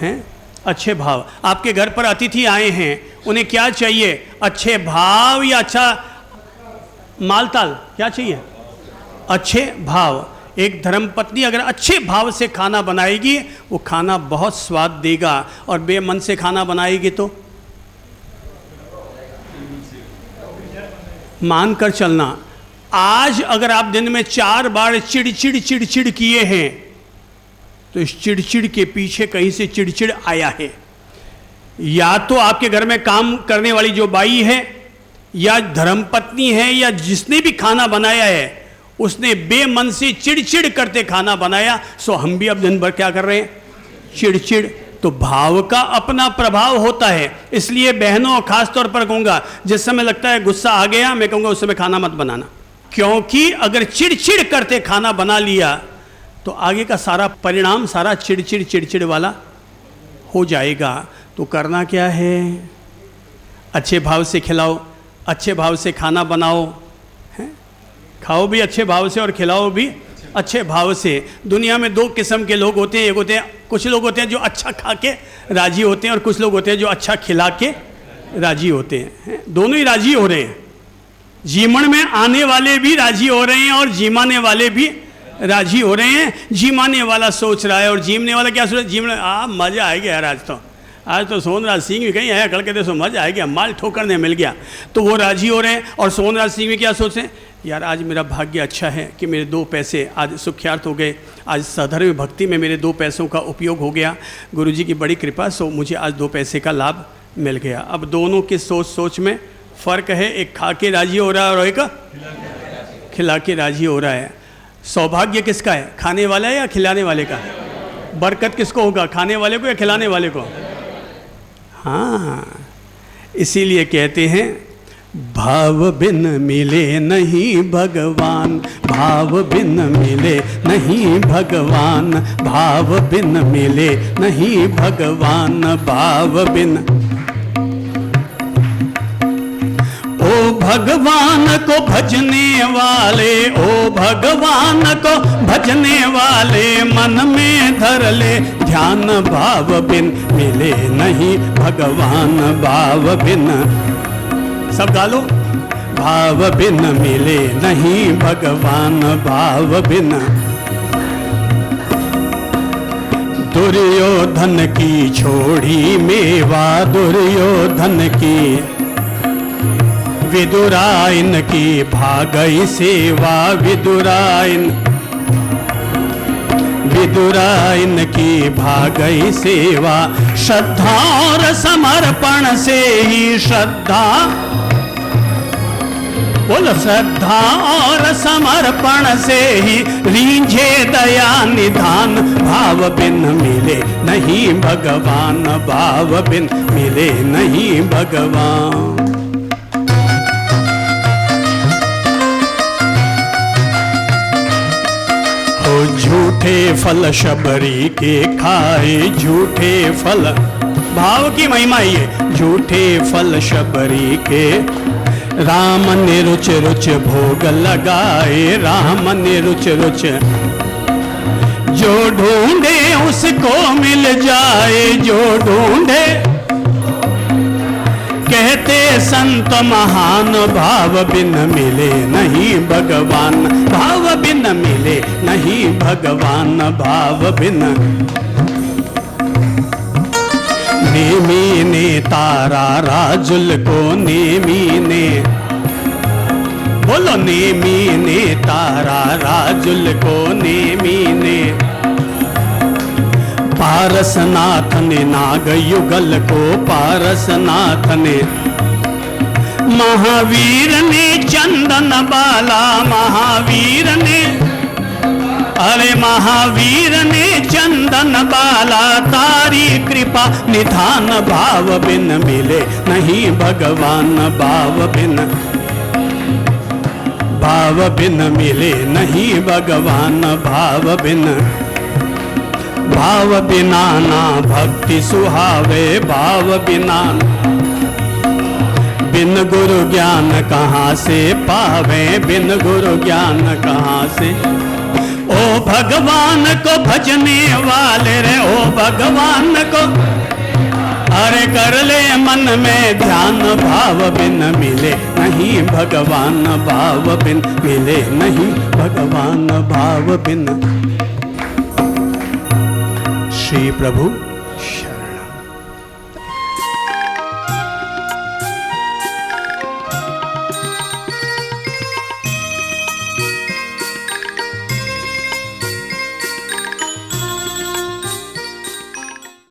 हैं? अच्छे भाव। आपके घर पर अतिथि आए हैं, उन्हें क्या चाहिए? अच्छे भाव या अच्छा मालताल? क्या चाहिए? अच्छे भाव। एक धर्मपत्नी अगर अच्छे भाव से खाना बनाएगी, वो खाना बहुत स्वाद देगा, और बेमन से खाना बनाएगी तो मान कर चलना। आज अगर आप दिन में 4 बार चिड़चिड़ किए हैं, तो इस चिड़चिड़ के पीछे कहीं से चिड़चिड़ आया है। या तो आपके घर में काम करने वाली जो बाई है, या धर्मपत्नी है, या जिसने भी खाना बनाया है, उसने बेमन से चिड़चिड़ करते खाना बनाया। सो हम भी अब दिन भर क्या कर रहे हैं? चिड़चिड़। तो भाव का अपना प्रभाव होता है। इसलिए बहनों, खास तौर पर कहूँगा, जिस समय लगता है गुस्सा आ गया, मैं कहूँगा उस समय खाना मत बनाना, क्योंकि अगर चिड़चिड़ करते खाना बना लिया तो आगे का सारा परिणाम सारा चिड़चिड़ वाला हो जाएगा। तो करना क्या है? अच्छे भाव से खिलाओ, अच्छे भाव से खाना बनाओ, हैं? खाओ भी अच्छे भाव से और खिलाओ भी अच्छे भाव से। दुनिया में 2 किस्म के लोग होते हैं। एक होते हैं, कुछ लोग होते हैं जो अच्छा खा के राजी होते हैं, और कुछ लोग होते हैं जो अच्छा खिला के राजी होते हैं। दोनों ही राजी हो रहे हैं। जीवन में आने वाले भी राजी हो रहे हैं और जीमाने वाले भी राजी हो रहे हैं। जीमाने वाला सोच रहा है और जीमने वाला क्या सोच रहा है? जीवन मजा आएगा यार, आज तो सोहनराज सिंह भी कहीं आया, कल कहते सो मजा आएगा, माल ठोकरने मिल गया, तो वो राजी हो रहे हैं। और सोहनराज सिंह भी क्या सोच रहे हैं? यार आज मेरा भाग्य अच्छा है कि मेरे 2 पैसे आज सुख्यात हो गए, आज सधर्म भक्ति में मेरे 2 पैसों का उपयोग हो गया, गुरुजी की बड़ी कृपा, सो मुझे आज 2 पैसे का लाभ मिल गया। अब दोनों के सोच में फ़र्क है। एक खा के राजी हो रहा है और एक खिला के राजी हो रहा है। सौभाग्य किसका है? खाने वाला है या खिलाने वाले का? बरकत किसको होगा? खाने वाले को या खिलाने वाले को? हाँ, इसीलिए कहते हैं भाव बिन मिले नहीं भगवान, भाव बिन मिले नहीं भगवान, भाव बिन मिले नहीं भगवान, भाव बिन। ओ भगवान को भजने वाले, ओ भगवान को भजने वाले, मन में धर ले ध्यान, भाव बिन मिले नहीं भगवान, भाव बिन। सब गालो। भाव बिन मिले नहीं भगवान, भाव बिन। दुर्योधन की छोड़ी मेवा, दुर्योधन की विदुराइन की भागई सेवा, विदुराइन, विदुराइन की भागई सेवा, श्रद्धा और समर्पण से ही श्रद्धा, बोलो श्रद्धा और समर्पण से ही रीझे दया निधान, भाव बिन मिले नहीं भगवान, भाव बिन मिले नहीं भगवान। झूठे फल शबरी के खाए, झूठे फल, भाव की महिमा ये, झूठे फल शबरी के, राम ने रुच रुच भोग लगाए, राम ने रुच रुच, जो ढूंढे उसको मिल जाए, जो ढूंढे, कहते संत महान, भाव बिन मिले नहीं भगवान, भाव बिन मिले नहीं भगवान, भाव बिन। नेमी ने तारा राजुल को, नेमी ने, बोलो नेमी ने तारा राजुल को, नेमी ने, पारसनाथ ने नाग युगल को, पारसनाथ ने, महावीर ने चंदन बाला, महावीर ने, अरे महावीर ने चंदन बाला, तारी कृपा निधान, भाव बिन मिले नहीं भगवान, भाव बिन, भाव बिन मिले नहीं भगवान, भाव बिन। भाव बिना ना भक्ति सुहावे, भाव बिना, बिन गुरु ज्ञान कहाँ से पावे, बिन गुरु ज्ञान कहाँ से। ओ भगवान को भजने वाले रे, ओ भगवान को, अरे कर ले मन में ध्यान, भाव बिन मिले नहीं भगवान, भाव बिन मिले नहीं भगवान, भाव बिन। श्री प्रभु।